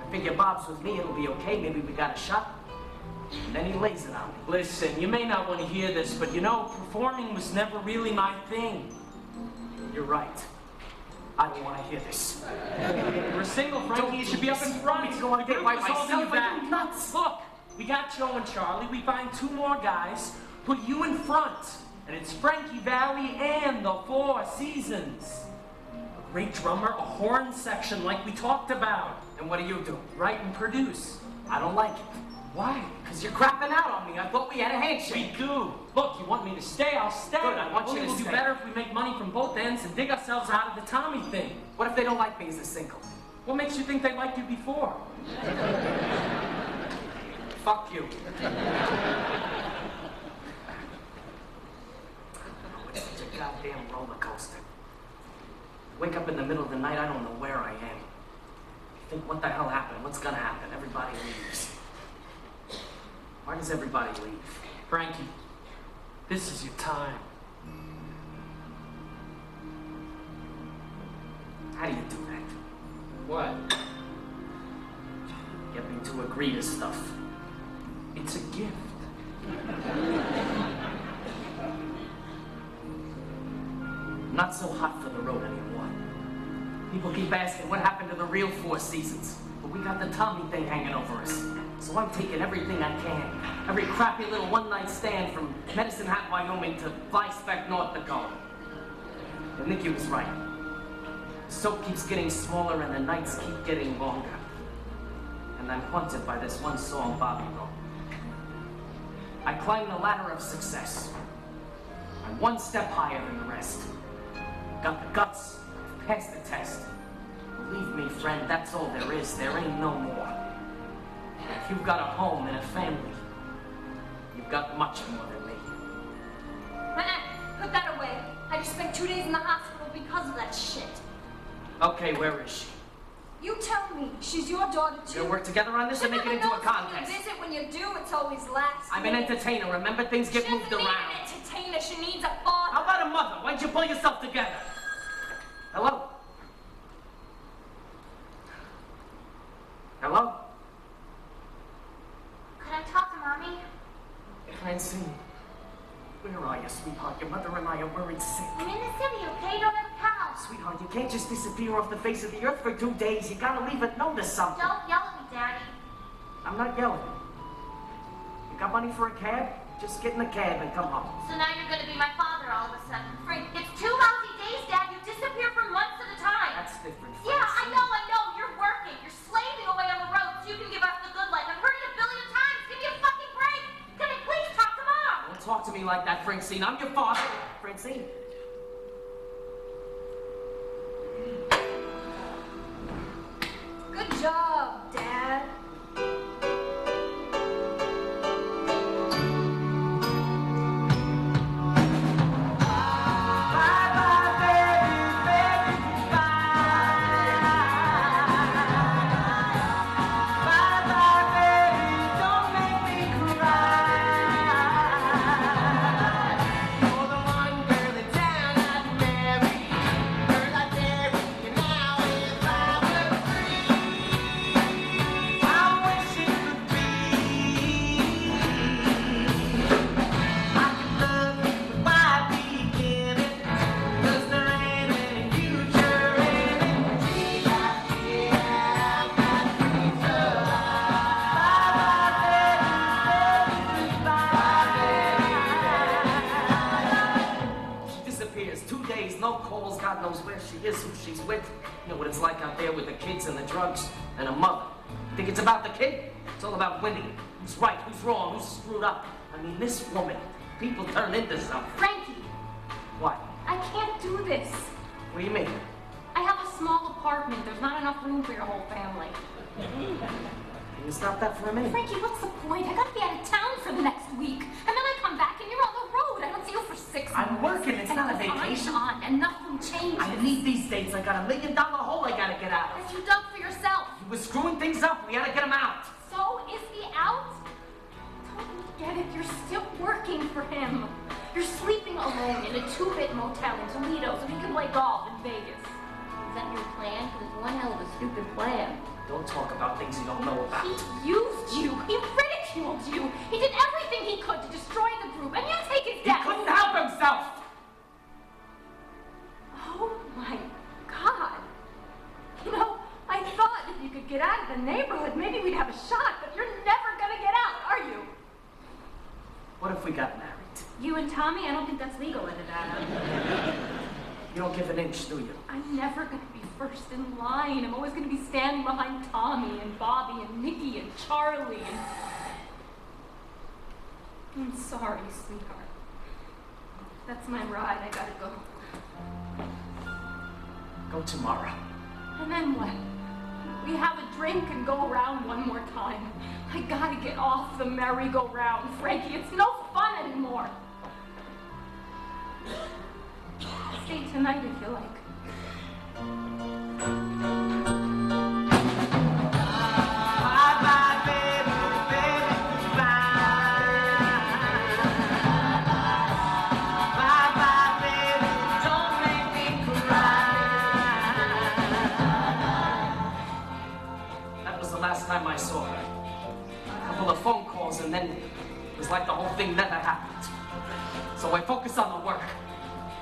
I figure Bob's with me, it'll be okay. Maybe we got a shot. And then he lays it on me. Listen, you may not want to hear this, but you know, performing was never really my thing. You're right. I don't want to hear this. We're single, Frankie. You should be up in front. I'm going to get by myself. Back. Nuts. Look, we got Joe and Charlie. We find 2 more guys. Put you in front. And it's Frankie, Valli, and the 4 Seasons. A great drummer, a horn section like we talked about. And what do? Write and produce. I don't like it. Why? Because you're crapping out on me. I thought we had a handshake. We do. Look, you want me to stay? I'll stay. Good, I want you to We'll do stay. better if we make money from both ends and dig ourselves out of the Tommy thing. What if they don't like me as a single? What makes you think they liked you before? Fuck you. It's such a goddamn roller coaster. Wake up in the middle of the night, I don't know where I am. Think, what the hell happened? What's gonna happen? Everybody leaves. Why does everybody leave? Frankie, this is your time. How do you do that? What? Get me to agree to stuff. It's a gift. Not so hot for the road anymore. People keep asking what happened to the real 4 Seasons. But we got the Tommy thing hanging over us. So I'm taking everything I can. Every crappy little one-night stand from Medicine Hat, Wyoming to Fly-Speck, North Dakota. And Nicky was right. The soap keeps getting smaller and the nights keep getting longer. And I'm haunted by this one song Bobby wrote. I climb the ladder of success. I'm 1 step higher than the rest. Got the guts, passed the test. Believe me, friend, that's all there is. There ain't no more. If you've got a home and a family, you've got much more than me. Put that away. I just spent 2 days in the hospital because of that shit. Okay, where is she? You tell me. She's your daughter, too. We'll work together on this and make it into a contest. When you visit, when you do, it's always last I'm an entertainer. Remember, things get moved around. She doesn't need an entertainer. She needs a father. How about a mother? Why'd you pull yourself together? Hello? Hello? Could I talk to Mommy? Francine, where are you, sweetheart? Your mother and I are worried sick. I'm in the city, okay? Don't have a house. Sweetheart, you can't just disappear off the face of the earth for 2 days. You gotta leave a note or something. Don't yell at me, Daddy. I'm not yelling. You got money for a cab? Just get in the cab and come home. So now you're gonna be my father all of a sudden. Frank, it's 2 lousy days, Dad. You disappear for months at a time. That's different, Yeah, I Francine. know. You're working. You're slaving away on the road so you can give us the good life. I've heard it a billion times. Give me a fucking break. Can I please talk to Mom? Don't talk to me like that, Francine. I'm your father. Francine. Good job, Dad. She's with. You know what it's like out there with the kids and the drugs and a mother. Think it's about the kid? It's all about winning. Who's right, who's wrong, who's screwed up. I mean, this woman, people turn into something. Frankie, What? I can't do this. What do you mean? I have a small apartment. There's not enough room for your whole family. Can you stop that for a minute? Frankie, what's the point? I gotta be out of town for the next week. And then I come back and you're on the road. I don't see you for 6 months. I'm working, it's not a And vacation. on, and nothing changes. I need these dates. I got $1 million hole I gotta get out As of. you dug for yourself. You were screwing things up. We had to get him out. So is he out? Don't get it. You're still working for him. You're sleeping alone in a 2-bit motel in Toledo so he can play golf in Vegas. present your plan? Because it's one hell of a stupid plan. Don't talk about things you don't know about. He used you. He ridiculed you. He did everything he could to destroy the group, and you take his He death. couldn't help himself! Oh my God. You know, I thought if you could get out of the neighborhood, maybe we'd have a shot, but you're never gonna get out, are you? What if we got married? You and Tommy? I don't think that's legal in Nevada. You don't give an inch, do you? I'm never gonna be first in line. I'm always gonna be standing behind Tommy and Bobby and Nikki and Charlie and... I'm sorry, sweetheart. That's my ride. I gotta go. Go tomorrow. And then what? We have a drink and go around one more time. I gotta get off the merry-go-round, Frankie. It's no fun anymore. Stay tonight if you like. Time I saw her. A couple of phone calls and then it was like the whole thing never happened. So I focus on the work.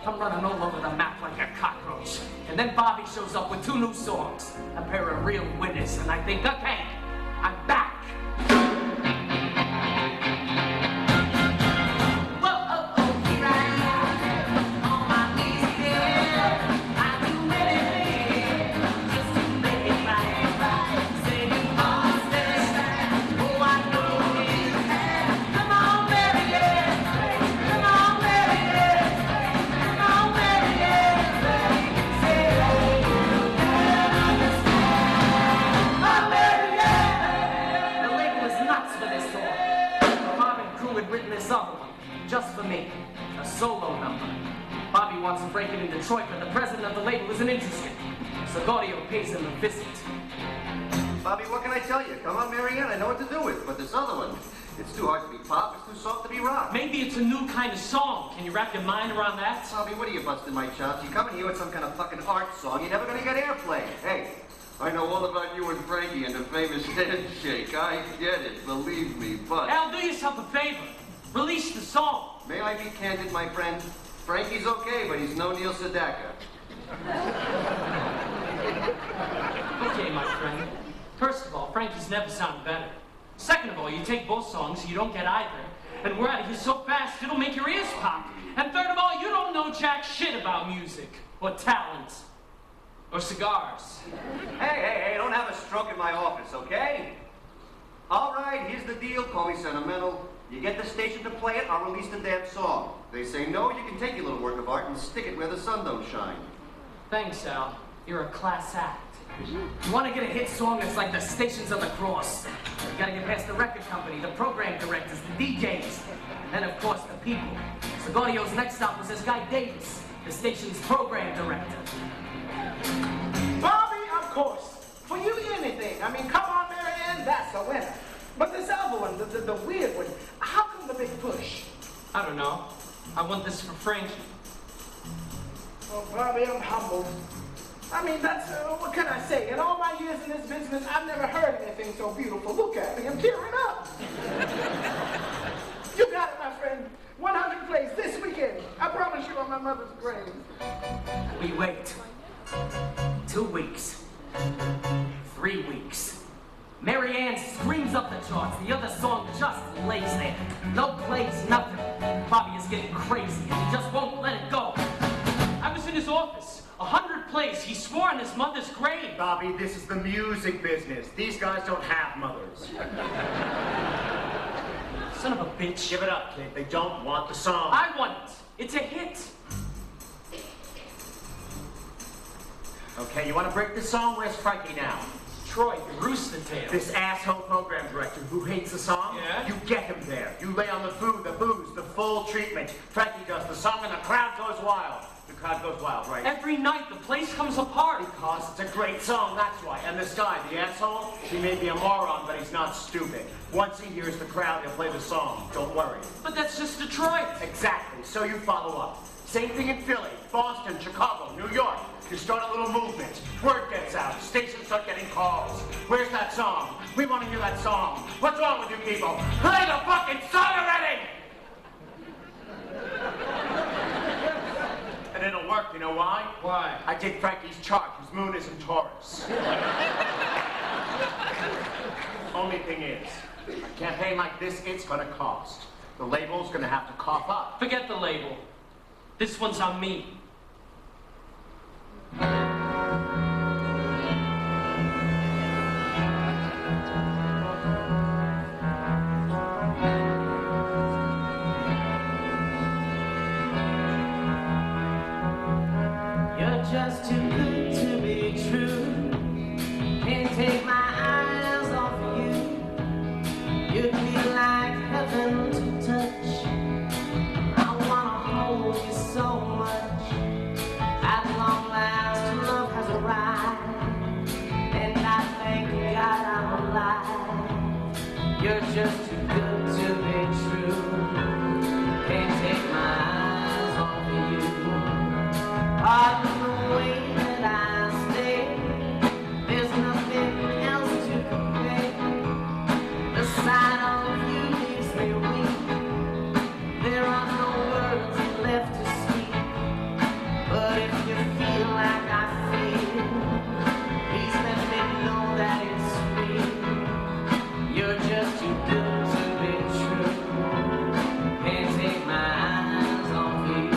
I'm running all over the map like a cockroach. And then Bobby shows up with 2 new songs, a pair of real winners, and I think, okay, I'm back. Just for me, a solo number. Bobby wants to break it in Detroit, but the president of the label isn't interested. So Gaudio pays him a visit. Bobby, what can I tell you? Come on, Marianne, I know what to do with. But this other one, it's too hard to be pop, it's too soft to be rock. Maybe it's a new kind of song. Can you wrap your mind around that? Bobby, what are you busting my chops? You come in here with some kind of fucking art song, you're never gonna get airplay. Hey, I know all about you and Frankie and the famous handshake. I get it, believe me, but... Al, do yourself a favor. Release the song. May I be candid, my friend? Frankie's okay, but he's no Neil Sedaka. Okay, my friend. First of all, Frankie's never sounded better. Second of all, you take both songs, you don't get either. And we're out of here so fast, it'll make your ears pop. And third of all, you don't know jack shit about music. Or talent. Or cigars. Hey, don't have a stroke in my office, okay? All right, here's the deal. Call me sentimental. You get the station to play it, I'll release the damn song. They say no, you can take your little work of art and stick it where the sun don't shine. Thanks, Al. You're a class act. You want to get a hit song that's like the Stations of the Cross. You gotta get past the record company, the program directors, the DJs, and then, of course, the people. So Gaudio's next stop was this guy Davis, the station's program director. Bobby, of course. For you, anything. I mean, come on, Marianne, that's a winner. But this other one, the weird one, how come the big push? I don't know. I want this for Frankie. Oh, Bobby, I'm humbled. I mean, that's, what can I say? In all my years in this business, I've never heard anything so beautiful. Look at me, I'm tearing up. You got it, my friend. 100 plays this weekend. I promise you on my mother's grave. We wait. 2 weeks. 3 weeks. Marianne screams up the charts. The other song just lays there. No plays, nothing. Bobby is getting crazy and he just won't let it go. I was in his office. 100 plays. He swore on his mother's grave. Bobby, this is the music business. These guys don't have mothers. Son of a bitch. Give it up, kid. They don't want the song. I want it. It's a hit. Okay, you want to break the song? Where's Frankie now? Troy, the rooster tail. This asshole program director who hates the song? Yeah? You get him there. You lay on the food, the booze, the full treatment. Frankie does the song and the crowd goes wild. The crowd goes wild, right? Every night the place comes apart. Because it's a great song, that's why. And this guy, the asshole, he may be a moron, but he's not stupid. Once he hears the crowd, he'll play the song. Don't worry. But that's just Detroit. Exactly. So you follow up. Same thing in Philly, Boston, Chicago, New York. You start a little movement. What's wrong with you people? Play the fucking song already! And it'll work, you know why? Why? I did Frankie's chart. His moon is in Taurus. Only thing is, a campaign like this, it's gonna cost. The label's gonna have to cough up. Forget the label. This one's on me. You're just too good to be true. Can't take my eyes off of you. You'd be like heaven to touch. I wanna hold you so much. At long last, love has arrived, and I thank God I'm alive. You're just too good to be true. Can't take my eyes off of you. Pardon the way that I stay. There's nothing else to compare. The sight of you leaves me weak. There are no words left to speak. But if you feel like I feel, please let me know that it's real. You're just too good to be true. Can't take my eyes off you.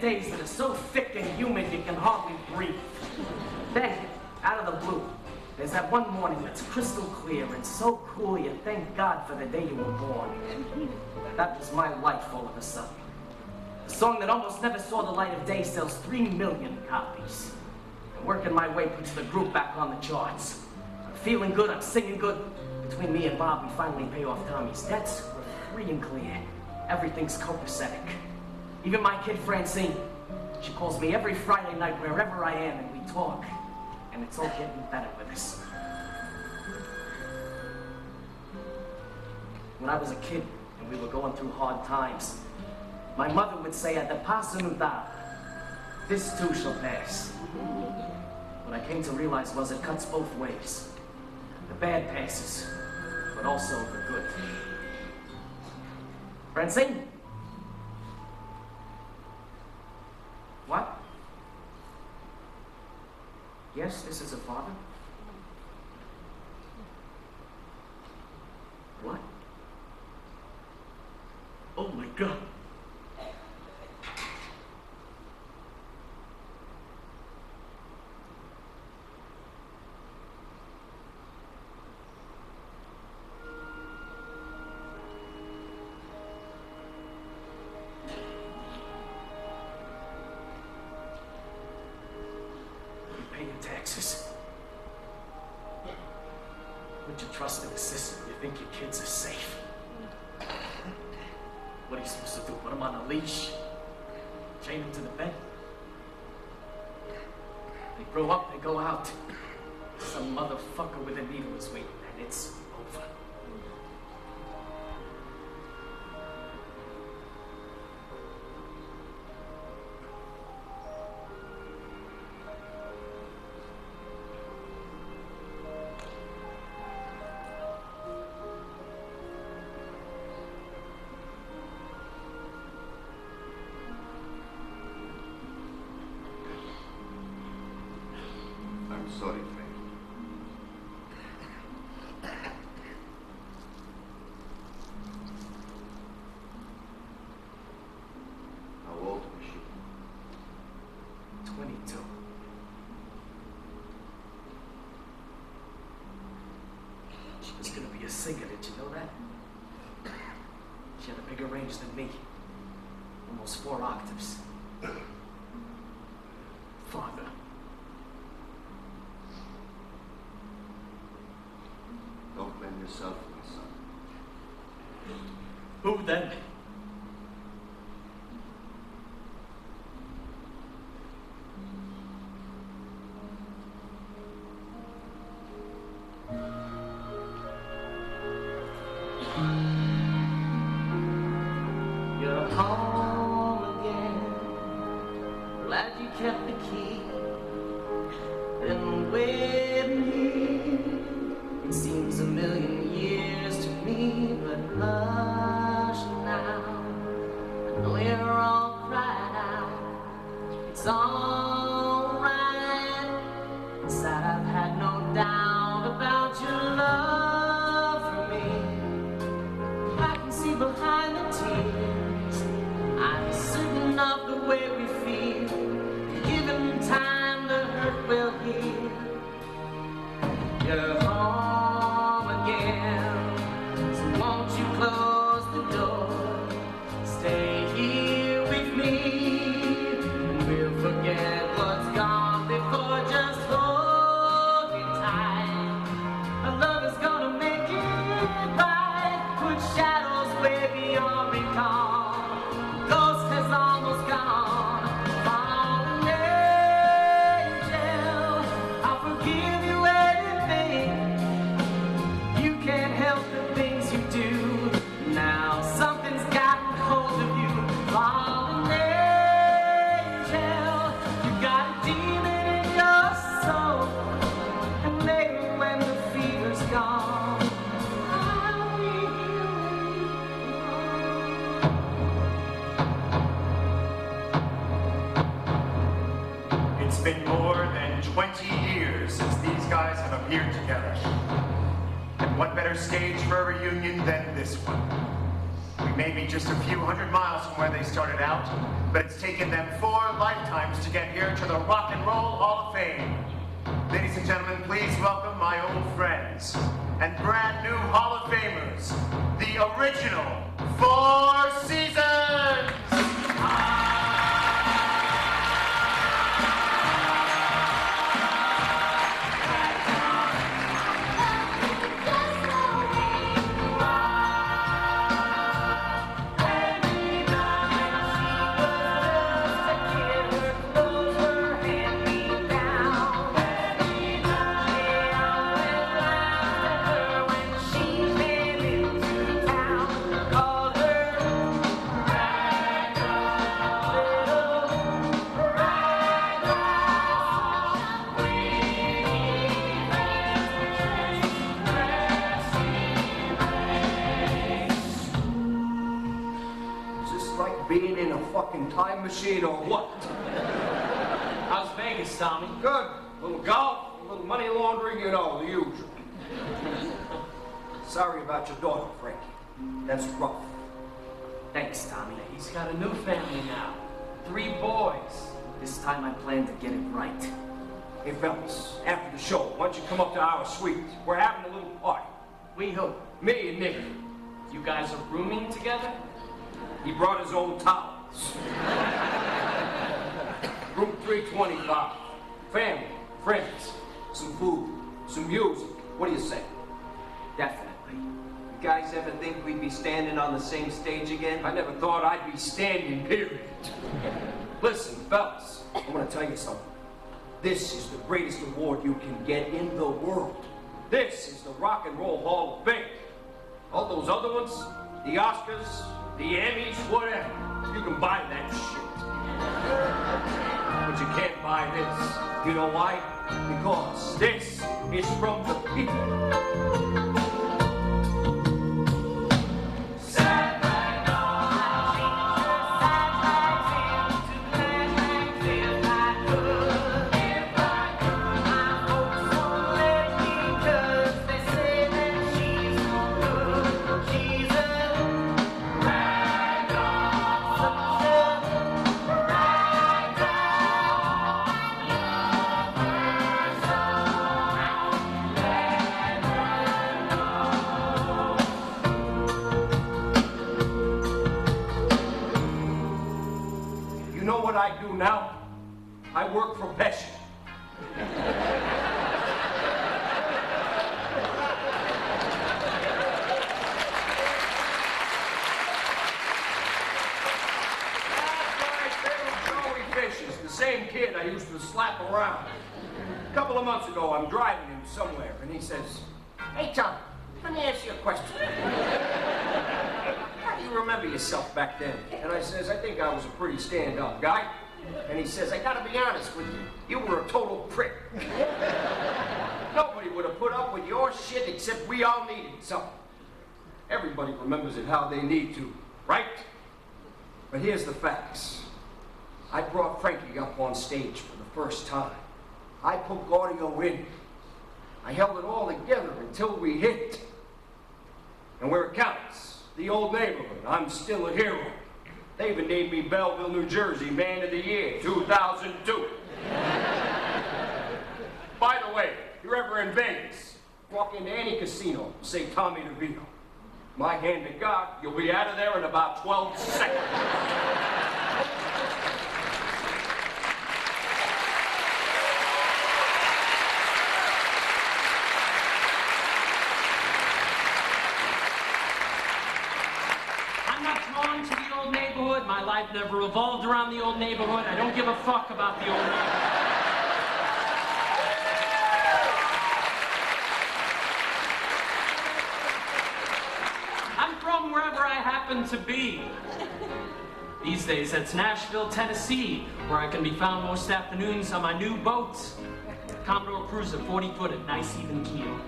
days that are so thick and humid you can hardly breathe. Then, out of the blue, there's that one morning that's crystal clear and so cool you thank God for the day you were born. That was my life all of a sudden. A song that almost never saw the light of day sells 3 million copies. And working my way puts the group back on the charts. I'm feeling good, I'm singing good. Between me and Bob, we finally pay off Tommy's debts. We're free and clear. Everything's copacetic. Even my kid Francine, she calls me every Friday night wherever I am and we talk. And it's all getting better with us. When I was a kid and we were going through hard times, my mother would say at the Pasanuda, this too shall pass. What I came to realize was it cuts both ways. The bad passes, but also the good. Francine? What? Yes, this is a father? What? Oh my God. Taxes. Put your trust in the system. You think your kids are safe. What are you supposed to do? Put them on a leash? Chain them to the bed? They grow up, they go out. Some motherfucker with a needle is waiting, and it's over. I'm sorry, Frankie. How old was she? 22. She was gonna be a singer, did you know that? She had a bigger range than me. Almost 4 octaves. Father. Don't blame yourself, my son. Who then? You're home again. Glad you kept the key. Been waiting here. It seems a million years to me, but hush now. I know you're all cried out. It's all right. Inside I've had no doubt about your love for me. I can see behind the tears. I'm certain of the way we feel. Given time, the hurt will heal. You're home again, so won't you close the door? Stay here with me, and we'll forget what's gone before. Just hold me tight. Our love is gonna make it right. Put shadows way beyond recall. Ghost has almost gone. Fallen angel, I'll forgive you anything. You can't help the things you do. Now something's gotten hold of you. Fallen angel, you got a demon in your soul. And maybe when the fever's gone, I'll be here. It's been more than 20 years since these guys have appeared together. And what better stage for a reunion than this one? We may be just a few hundred miles from where they started out, but it's taken them 4 lifetimes to get here to the Rock and Roll Hall of Fame. Ladies and gentlemen, please welcome my old friends and brand new Hall of Famers, the original 4 Seasons! Being in a fucking time machine or what? How's Vegas, Tommy? Good. A little golf, a little money laundering, you know, the usual. Sorry about your daughter, Frankie. That's rough. Thanks, Tommy. He's got a new family now. 3 boys. This time I plan to get it right. Hey, fellas, after the show, why don't you come up to our suite? We're having a little party. We who? Me and Nick. You guys are rooming together? He brought his own towels. Room 325. Family, friends, some food, some music. What do you say? Definitely. You guys ever think we'd be standing on the same stage again? I never thought I'd be standing, period. Listen, fellas, I want to tell you something. This is the greatest award you can get in the world. This is the Rock and Roll Hall of Fame. All those other ones, the Oscars, the Emmys, whatever. You can buy that shit. But you can't buy this. You know why? Because this is from the people. I do now? I work for Pesci. Fishes, the same kid I used to slap around. A couple of months ago, I'm driving him somewhere, and he says, "Hey, Tom, let me ask you a question. How do you remember yourself back then?" And I says, "I think I was a pretty stand-up guy." And he says, "I gotta be honest with you, you were a total prick. Nobody would have put up with your shit except we all needed something. Everybody remembers it how they need to, right? But here's the facts. I brought Frankie up on stage for the first time. I put Gaudio in. I held it all together until we hit. And where it counts, the old neighborhood, I'm still a hero. They even named me Belleville, New Jersey, Man of the Year, 2002. By the way, if you're ever in Vegas, walk into any casino, say Tommy Devito. My hand to God, you'll be out of there in about 12 seconds. My life never revolved around the old neighborhood. I don't give a fuck about the old neighborhood. I'm from wherever I happen to be. These days, that's Nashville, Tennessee, where I can be found most afternoons on my new boat. Commodore Cruiser, 40-footer, nice even keel.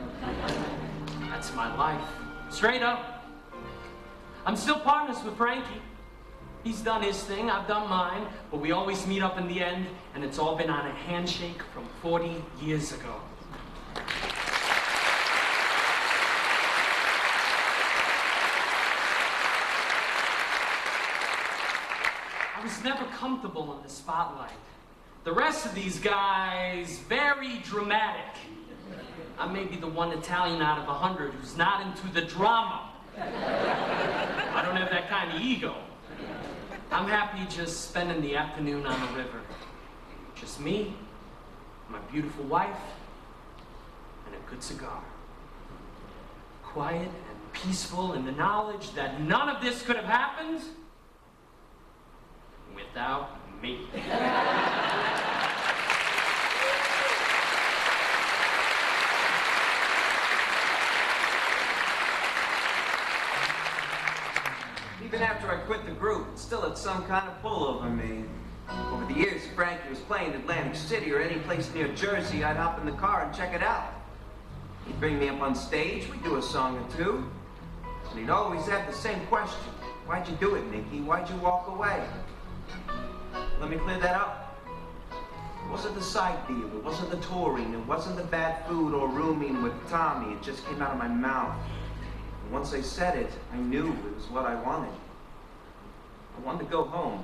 That's my life. Straight up. I'm still partners with Frankie. He's done his thing, I've done mine, but we always meet up in the end, and it's all been on a handshake from 40 years ago. I was was never comfortable in the spotlight. The rest of these guys, very dramatic. I may be the one Italian out of 100 who's not into the drama. I don't have that kind of ego. I'm happy just spending the afternoon on the river. Just me, my beautiful wife, and a good cigar. Quiet and peaceful in the knowledge that none of this could have happened without me. Even after I quit the group, it still had some kind of pull over me. Over the years, if Frankie was playing in Atlantic City or any place near Jersey, I'd hop in the car and check it out. He'd bring me up on stage, we'd do a song or two, and he'd always have the same question. Why'd you do it, Nicky? Why'd you walk away? Let me clear that up. It wasn't the side deal, it wasn't the touring, it wasn't the bad food or rooming with Tommy. It just came out of my mouth. And once I said it, I knew it was what I wanted. I wanted to go home.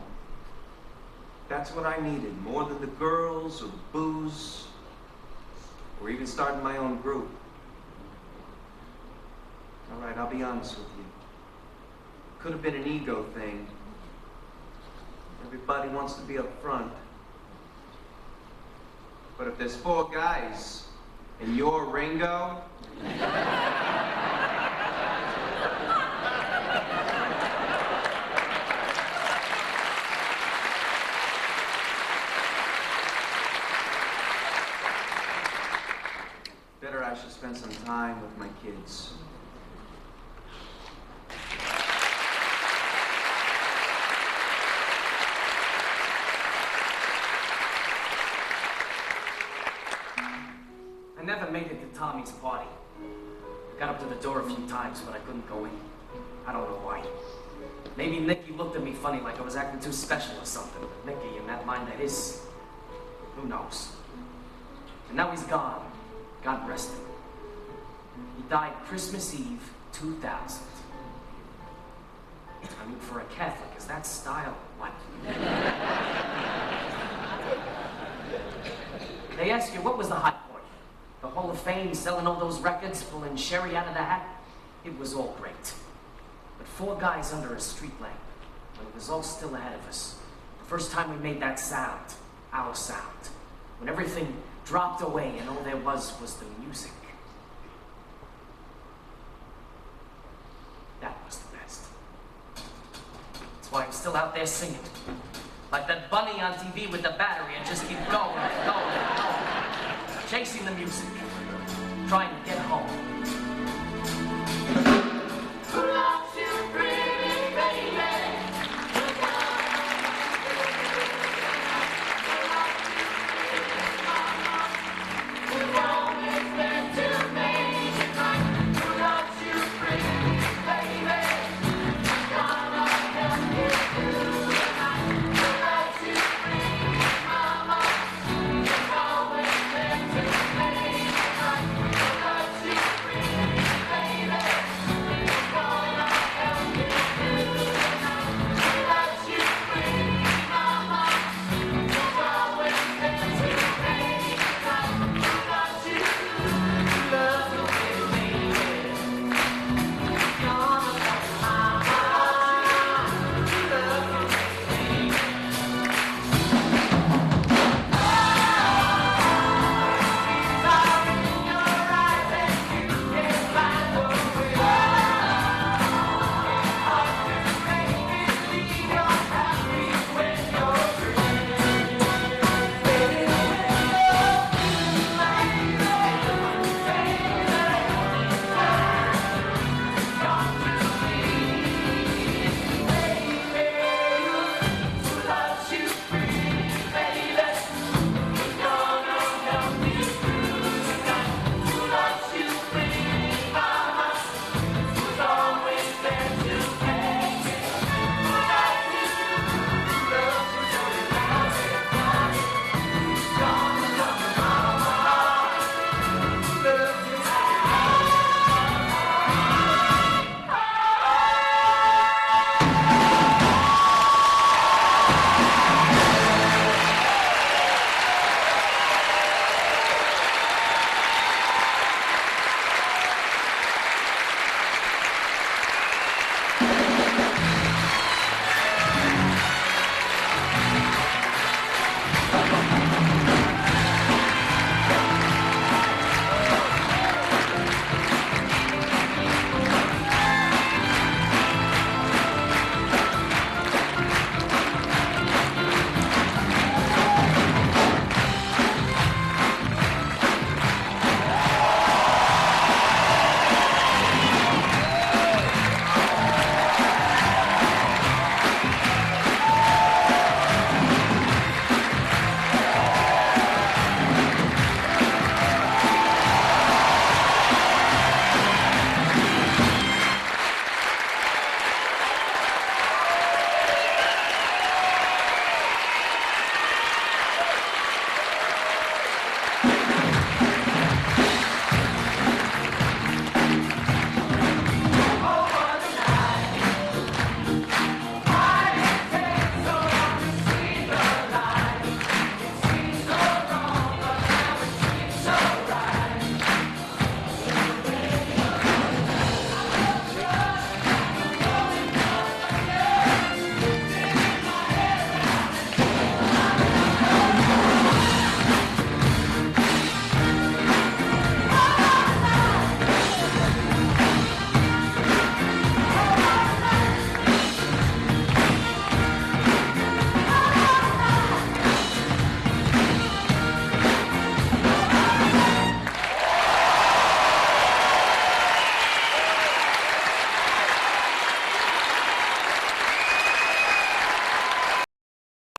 That's what I needed, more than the girls or the booze, or even starting my own group. All right, I'll be honest with you. Could have been an ego thing. Everybody wants to be up front. But if there's 4 guys and you're Ringo, better I should spend some time with my kids. I never made it to Tommy's party. I got up to the door a few times, but I couldn't go in. I don't know why. Maybe Nicky looked at me funny, like I was acting too special or something. But Nicky, in that mind of his, who knows? And now he's gone. God rest him. He died Christmas Eve, 2000. I mean, for a Catholic, is that style? What? They ask you, what was the high point? The Hall of Fame, selling all those records, pulling sherry out of the hat? It was all great. But 4 guys under a street lamp, when it was all still ahead of us. The first time we made that sound, our sound. When everything dropped away and all there was the music. That was the best. That's why I'm still out there singing. Like that bunny on TV with the battery and just keep going and going and going. Chasing the music. Trying to get home. Who loves you, pretty baby? Free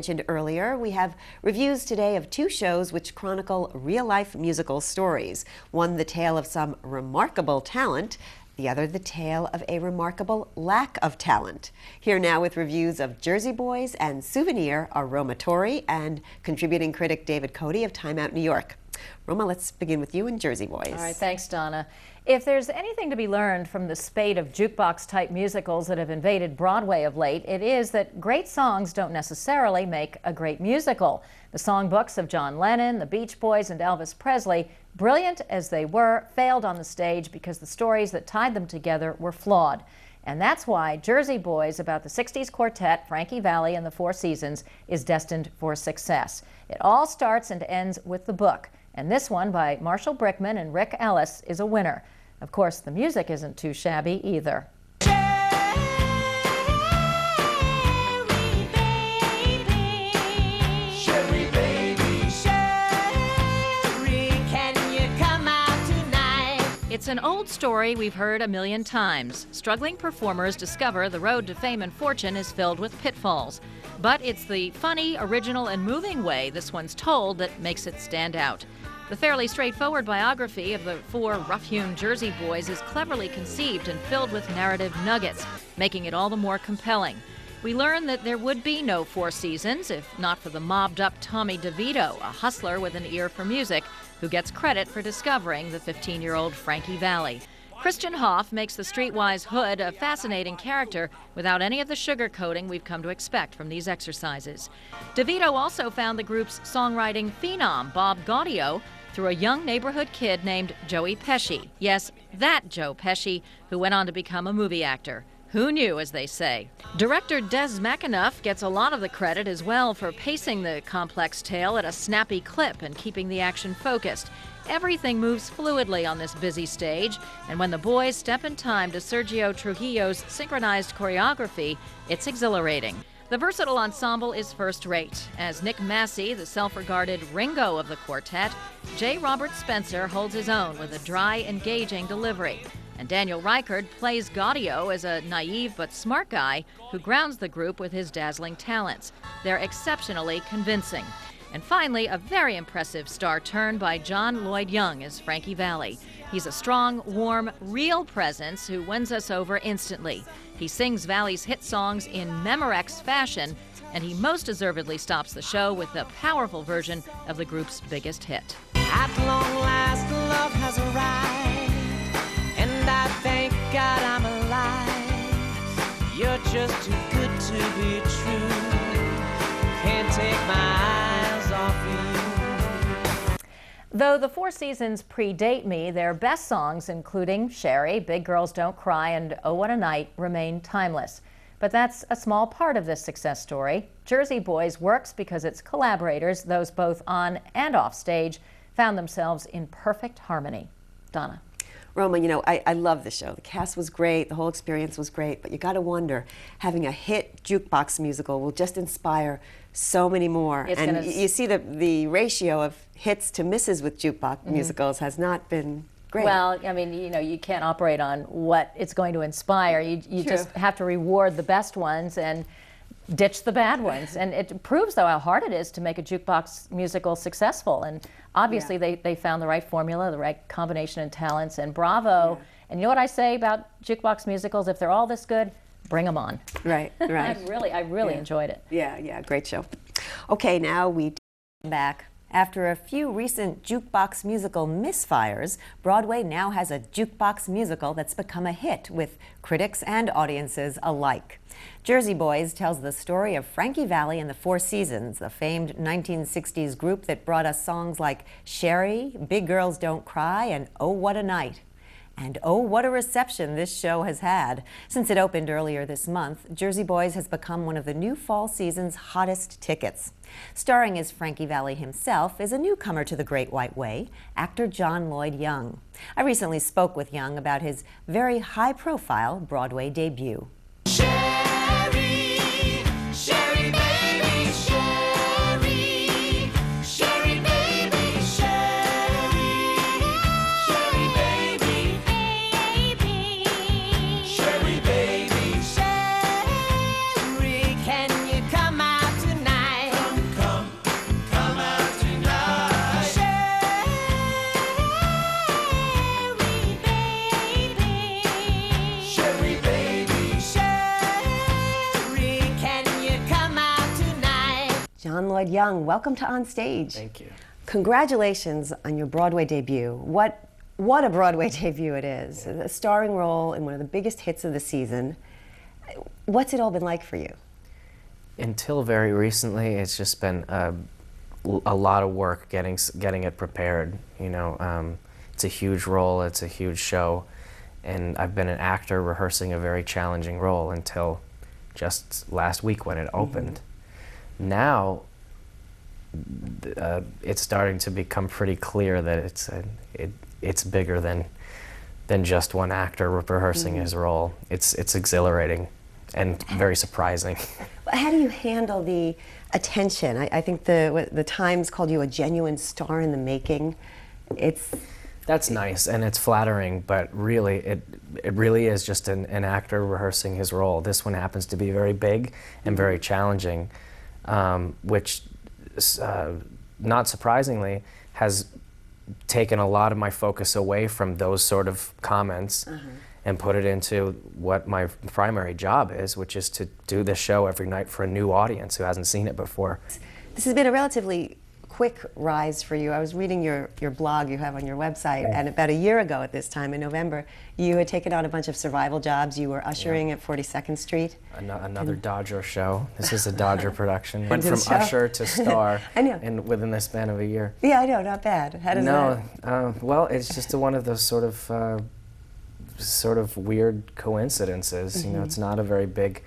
mentioned earlier, we have reviews today of two shows which chronicle real-life musical stories. One, the tale of some remarkable talent, the other, the tale of a remarkable lack of talent. Here now with reviews of Jersey Boys and Souvenir are Roma Torrey and contributing critic David Cody of Time Out New York. Roma, let's begin with you and Jersey Boys. All right, thanks, Donna. If there's anything to be learned from the spate of jukebox-type musicals that have invaded Broadway of late, it is that great songs don't necessarily make a great musical. The songbooks of John Lennon, the Beach Boys, and Elvis Presley, brilliant as they were, failed on the stage because the stories that tied them together were flawed. And that's why Jersey Boys, about the 60s quartet, Frankie, Valli, and the Four Seasons, is destined for success. It all starts and ends with the book. And this one, by Marshall Brickman and Rick Ellis, is a winner. Of course, the music isn't too shabby either. It's an old story we've heard a million times. Struggling performers discover the road to fame and fortune is filled with pitfalls. But it's the funny, original, and moving way this one's told that makes it stand out. The fairly straightforward biography of the four rough-hewn Jersey Boys is cleverly conceived and filled with narrative nuggets, making it all the more compelling. We learn that there would be no Four Seasons if not for the mobbed-up Tommy Devito, a hustler with an ear for music, who gets credit for discovering the 15-year-old Frankie Valli. Christian Hoff makes the streetwise Hood a fascinating character without any of the sugarcoating we've come to expect from these exercises. Devito also found the group's songwriting phenom, Bob Gaudio, through a young neighborhood kid named Joey Pesci. Yes, that Joe Pesci, who went on to become a movie actor. Who knew, as they say. Director Des McAnuff gets a lot of the credit as well for pacing the complex tale at a snappy clip and keeping the action focused. Everything moves fluidly on this busy stage, and when the boys step in time to Sergio Trujillo's synchronized choreography, it's exhilarating. The versatile ensemble is first-rate. As Nick Massi, the self-regarded Ringo of the quartet, J. Robert Spencer holds his own with a dry, engaging delivery. And Daniel Reichard plays Gaudio as a naive but smart guy who grounds the group with his dazzling talents. They're exceptionally convincing. And finally, a very impressive star turn by John Lloyd Young as Frankie Valli. He's a strong, warm, real presence who wins us over instantly. He sings Valli's hit songs in Memorex fashion, and he most deservedly stops the show with the powerful version of the group's biggest hit. At long last, love has arrived, and I thank God I'm alive. You're just too good to be true. Can't take my eyes off you. Though the Four Seasons predate me, their best songs, including Sherry, Big Girls Don't Cry, and Oh What a Night, remain timeless. But that's a small part of this success story. Jersey Boys works because its collaborators, those both on and off stage, found themselves in perfect harmony. Donna. Roma, you know, I love the show. The cast was great, the whole experience was great, but you got to wonder, having a hit jukebox musical will just inspire so many more. And you see the ratio of hits to misses with jukebox musicals has not been great. Well, I mean, you know, you can't operate on what it's going to inspire. You just have to reward the best ones and ditch the bad ones. And it proves, though, how hard it is to make a jukebox musical successful. And obviously they found the right formula, the right combination of talents, and bravo. And you know what I say about jukebox musicals? If they're all this good, bring them on. Right, right. I really enjoyed it. Yeah, great show. Okay, now we come back. After a few recent jukebox musical misfires, Broadway now has a jukebox musical that's become a hit with critics and audiences alike. Jersey Boys tells the story of Frankie Valli and the Four Seasons, the famed 1960s group that brought us songs like Sherry, Big Girls Don't Cry, and Oh What a Night. And oh, what a reception this show has had. Since it opened earlier this month, Jersey Boys has become one of the new fall season's hottest tickets. Starring as Frankie Valli himself is a newcomer to the Great White Way, actor John Lloyd Young. I recently spoke with Young about his very high-profile Broadway debut. Lloyd Young, welcome to On Stage. Thank you. Congratulations on your Broadway debut. What a Broadway debut it is. A starring role in one of the biggest hits of the season. What's it all been like for you? Until very recently, it's just been a lot of work getting it prepared. You know, it's a huge role, it's a huge show, and I've been an actor rehearsing a very challenging role until just last week when it opened. Now, it's starting to become pretty clear that it's bigger than just one actor rehearsing his role. It's exhilarating and very surprising. How do you handle the attention? I think the Times called you a genuine star in the making. That's nice and it's flattering, but really it really is just an actor rehearsing his role. This one happens to be very big and very challenging, which not surprisingly has taken a lot of my focus away from those sort of comments and put it into what my primary job is, which is to do this show every night for a new audience who hasn't seen it before. This has been a relatively quick rise for you. I was reading your blog you have on your website, and about a year ago at this time in November, you had taken on a bunch of survival jobs. You were ushering at 42nd Street. Another Dodger show. This is a Dodger production. Went from usher to star within the span of a year. Yeah, I know, not bad. How does that? Well, it's just one of those sort of weird coincidences. You know, it's not a very big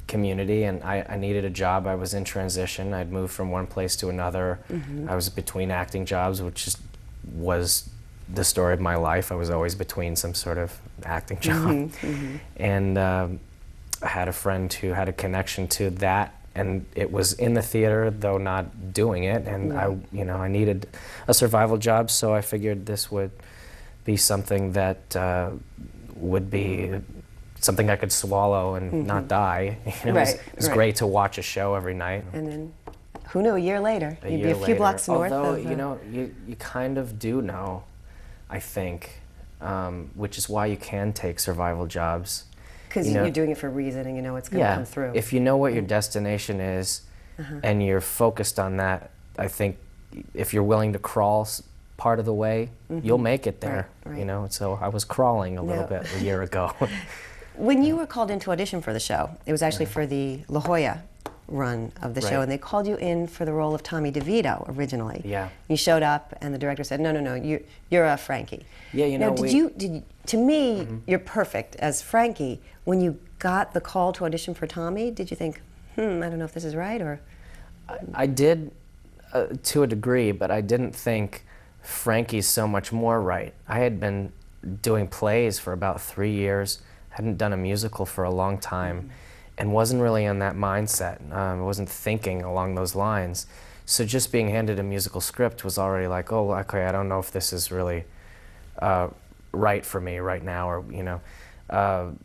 community, and I needed a job. I was in transition. I'd moved from one place to another. I was between acting jobs, which was the story of my life. I was always between some sort of acting job. And I had a friend who had a connection to that, and it was in the theater, though not doing it. And I needed a survival job, so I figured this would be something that would be something I could swallow and not die. It was great to watch a show every night. And then, who knew, a year later, you'd be a few blocks north of... Although, you know, you kind of do know, I think, which is why you can take survival jobs. Because you're doing it for a reason and you know it's going to come through. If you know what your destination is and you're focused on that, I think if you're willing to crawl part of the way, you'll make it there. You know, so I was crawling a little bit a year ago. When you were called in to audition for the show, it was actually for the La Jolla run of the show, and they called you in for the role of Tommy DeVito originally. Yeah. You showed up, and the director said, "No, you're a Frankie." Yeah, you know. Now, to me, you're perfect as Frankie. When you got the call to audition for Tommy, did you think, I don't know if this is right, or? I did, to a degree, but I didn't think Frankie's so much more right. I had been doing plays for about 3 years. Hadn't done a musical for a long time and wasn't really in that mindset. I wasn't thinking along those lines. So just being handed a musical script was already like, oh, okay, I don't know if this is really right for me right now, or, you know.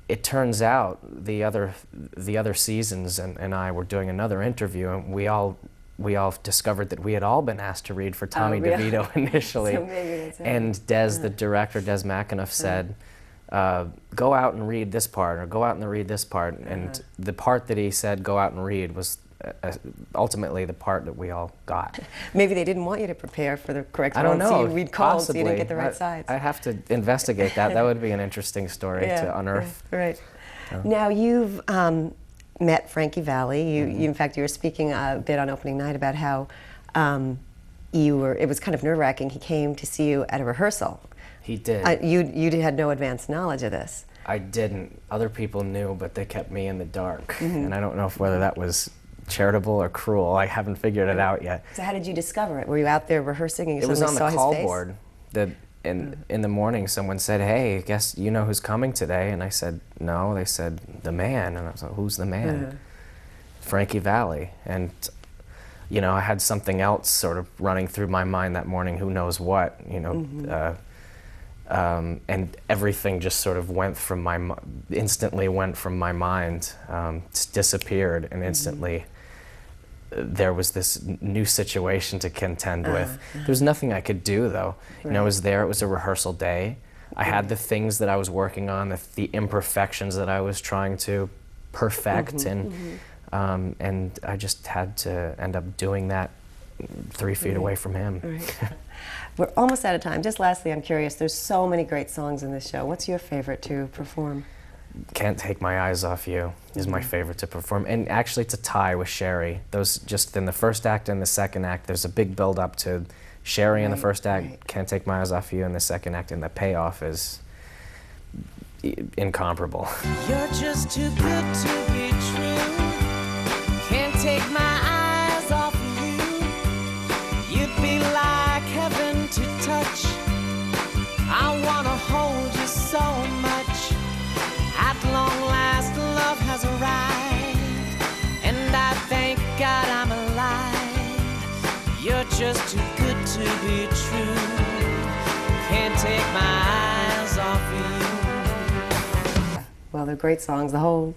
It turns out the other seasons and I were doing another interview, and we all discovered that we had all been asked to read for Tommy DeVito initially. So maybe that's it. And the director, Des McAnuff, said, go out and read this part, or go out and read this part. And the part that he said, go out and read, was ultimately the part that we all got. Maybe they didn't want you to prepare for the correct role. I don't know. So you read calls, possibly. so you didn't get the right sides. I have to investigate that. That would be an interesting story to unearth. Right. Now, you've met Frankie Valli. You, in fact, you were speaking a bit on opening night about how it was kind of nerve-wracking. He came to see you at a rehearsal. He did. You had no advanced knowledge of this. I didn't. Other people knew, but they kept me in the dark. And I don't know whether that was charitable or cruel. I haven't figured it out yet. So how did you discover it? Were you out there rehearsing and you suddenly saw his face? It was on the call board. In the morning, someone said, "Hey, I guess you know who's coming today?" And I said, "No." They said, "The man." And I was like, "Who's the man?" Frankie Valli. And you know, I had something else sort of running through my mind that morning. Who knows what? You know. And everything just sort of instantly went from my mind, just disappeared, and instantly there was this new situation to contend with. There was nothing I could do, though. You know, I was there, it was a rehearsal day. I had the things that I was working on, the imperfections that I was trying to perfect, and and I just had to end up doing that 3 feet away from him. Right. We're almost out of time. Just lastly, I'm curious, there's so many great songs in this show. What's your favorite to perform? Can't Take My Eyes Off You is my favorite to perform, and actually it's a tie with Sherry. Those, just in the first act and the second act, there's a big build up to Sherry in the first act, Can't Take My Eyes Off You in the second act, and the payoff is incomparable. You're just too good to be true. Can't take my eyes off of you. You'd be like heaven to touch. I wanna hold you so much. At long last, love has arrived, and I thank God I'm alive. You're just too good to be true. Can't take my eyes off you. Well, they're great songs. The whole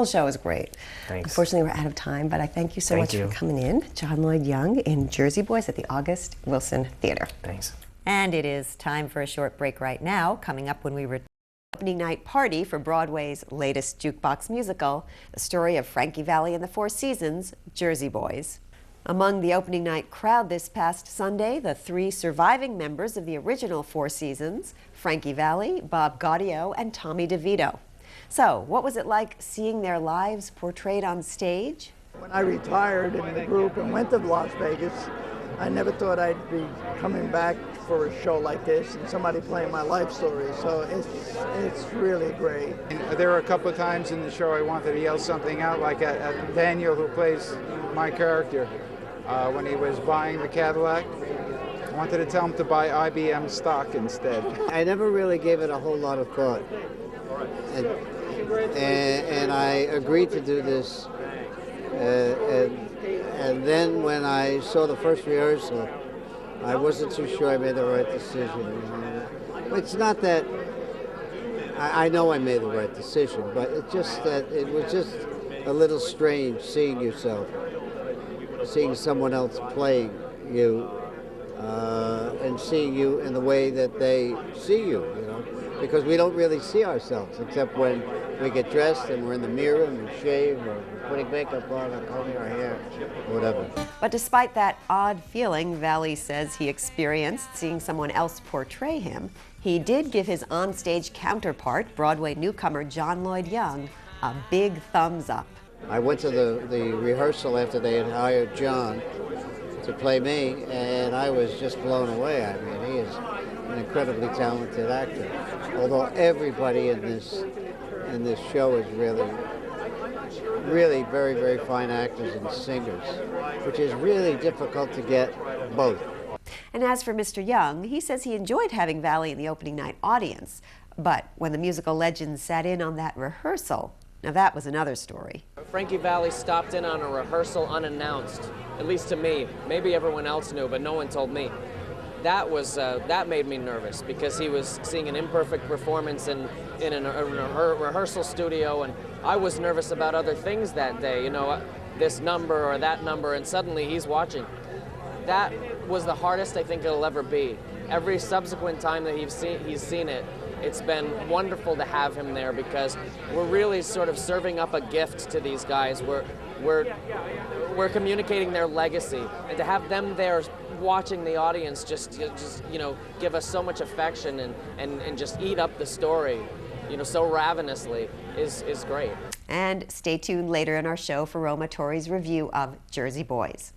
show is great. Thanks. Unfortunately, we're out of time, but I thank you so much for coming in. John Lloyd Young in Jersey Boys at the August Wilson Theater. Thanks. And it is time for a short break right now. Coming up when we return, opening night party for Broadway's latest jukebox musical, the story of Frankie, Valli and the Four Seasons, Jersey Boys. Among the opening night crowd this past Sunday, the 3 surviving members of the original Four Seasons, Frankie Valli, Bob Gaudio, and Tommy Devito. So, what was it like seeing their lives portrayed on stage? When I retired in the group and went to Las Vegas, I never thought I'd be coming back for a show like this and somebody playing my life story. So it's really great. There were a couple of times in the show I wanted to yell something out, like at Daniel, who plays my character, when he was buying the Cadillac. I wanted to tell him to buy IBM stock instead. I never really gave it a whole lot of thought. And I agreed to do this. And then when I saw the first rehearsal, I wasn't too sure I made the right decision. It's not that I know I made the right decision, but it's just that it was just a little strange seeing yourself, seeing someone else playing you, and seeing you in the way that they see you, you know, because we don't really see ourselves except when we get dressed and we're in the mirror and we shave or we're putting makeup on or combing our hair or whatever. But despite that odd feeling Valli says he experienced seeing someone else portray him, he did give his onstage counterpart, Broadway newcomer John Lloyd Young, a big thumbs up. I went to the rehearsal after they had hired John to play me, and I was just blown away. I mean, he is an incredibly talented actor. Although everybody in this show is really very, very fine actors and singers, which is really difficult to get both. And as for Mr. Young, he says he enjoyed having Valli in the opening night audience. But when the musical legend sat in on that rehearsal, now that was another story. Frankie Valli stopped in on a rehearsal unannounced, at least to me. Maybe everyone else knew, but no one told me. That made me nervous because he was seeing an imperfect performance in a rehearsal studio, and I was nervous about other things that day, you know, this number or that number, and suddenly he's watching. That was the hardest I think it'll ever be. Every subsequent time that he's seen it, it's been wonderful to have him there because we're really sort of serving up a gift to these guys. We're communicating their legacy, and to have them there watching the audience just you know, give us so much affection and just eat up the story, you know, so ravenously is great. And stay tuned later in our show for Roma Torre's review of Jersey Boys.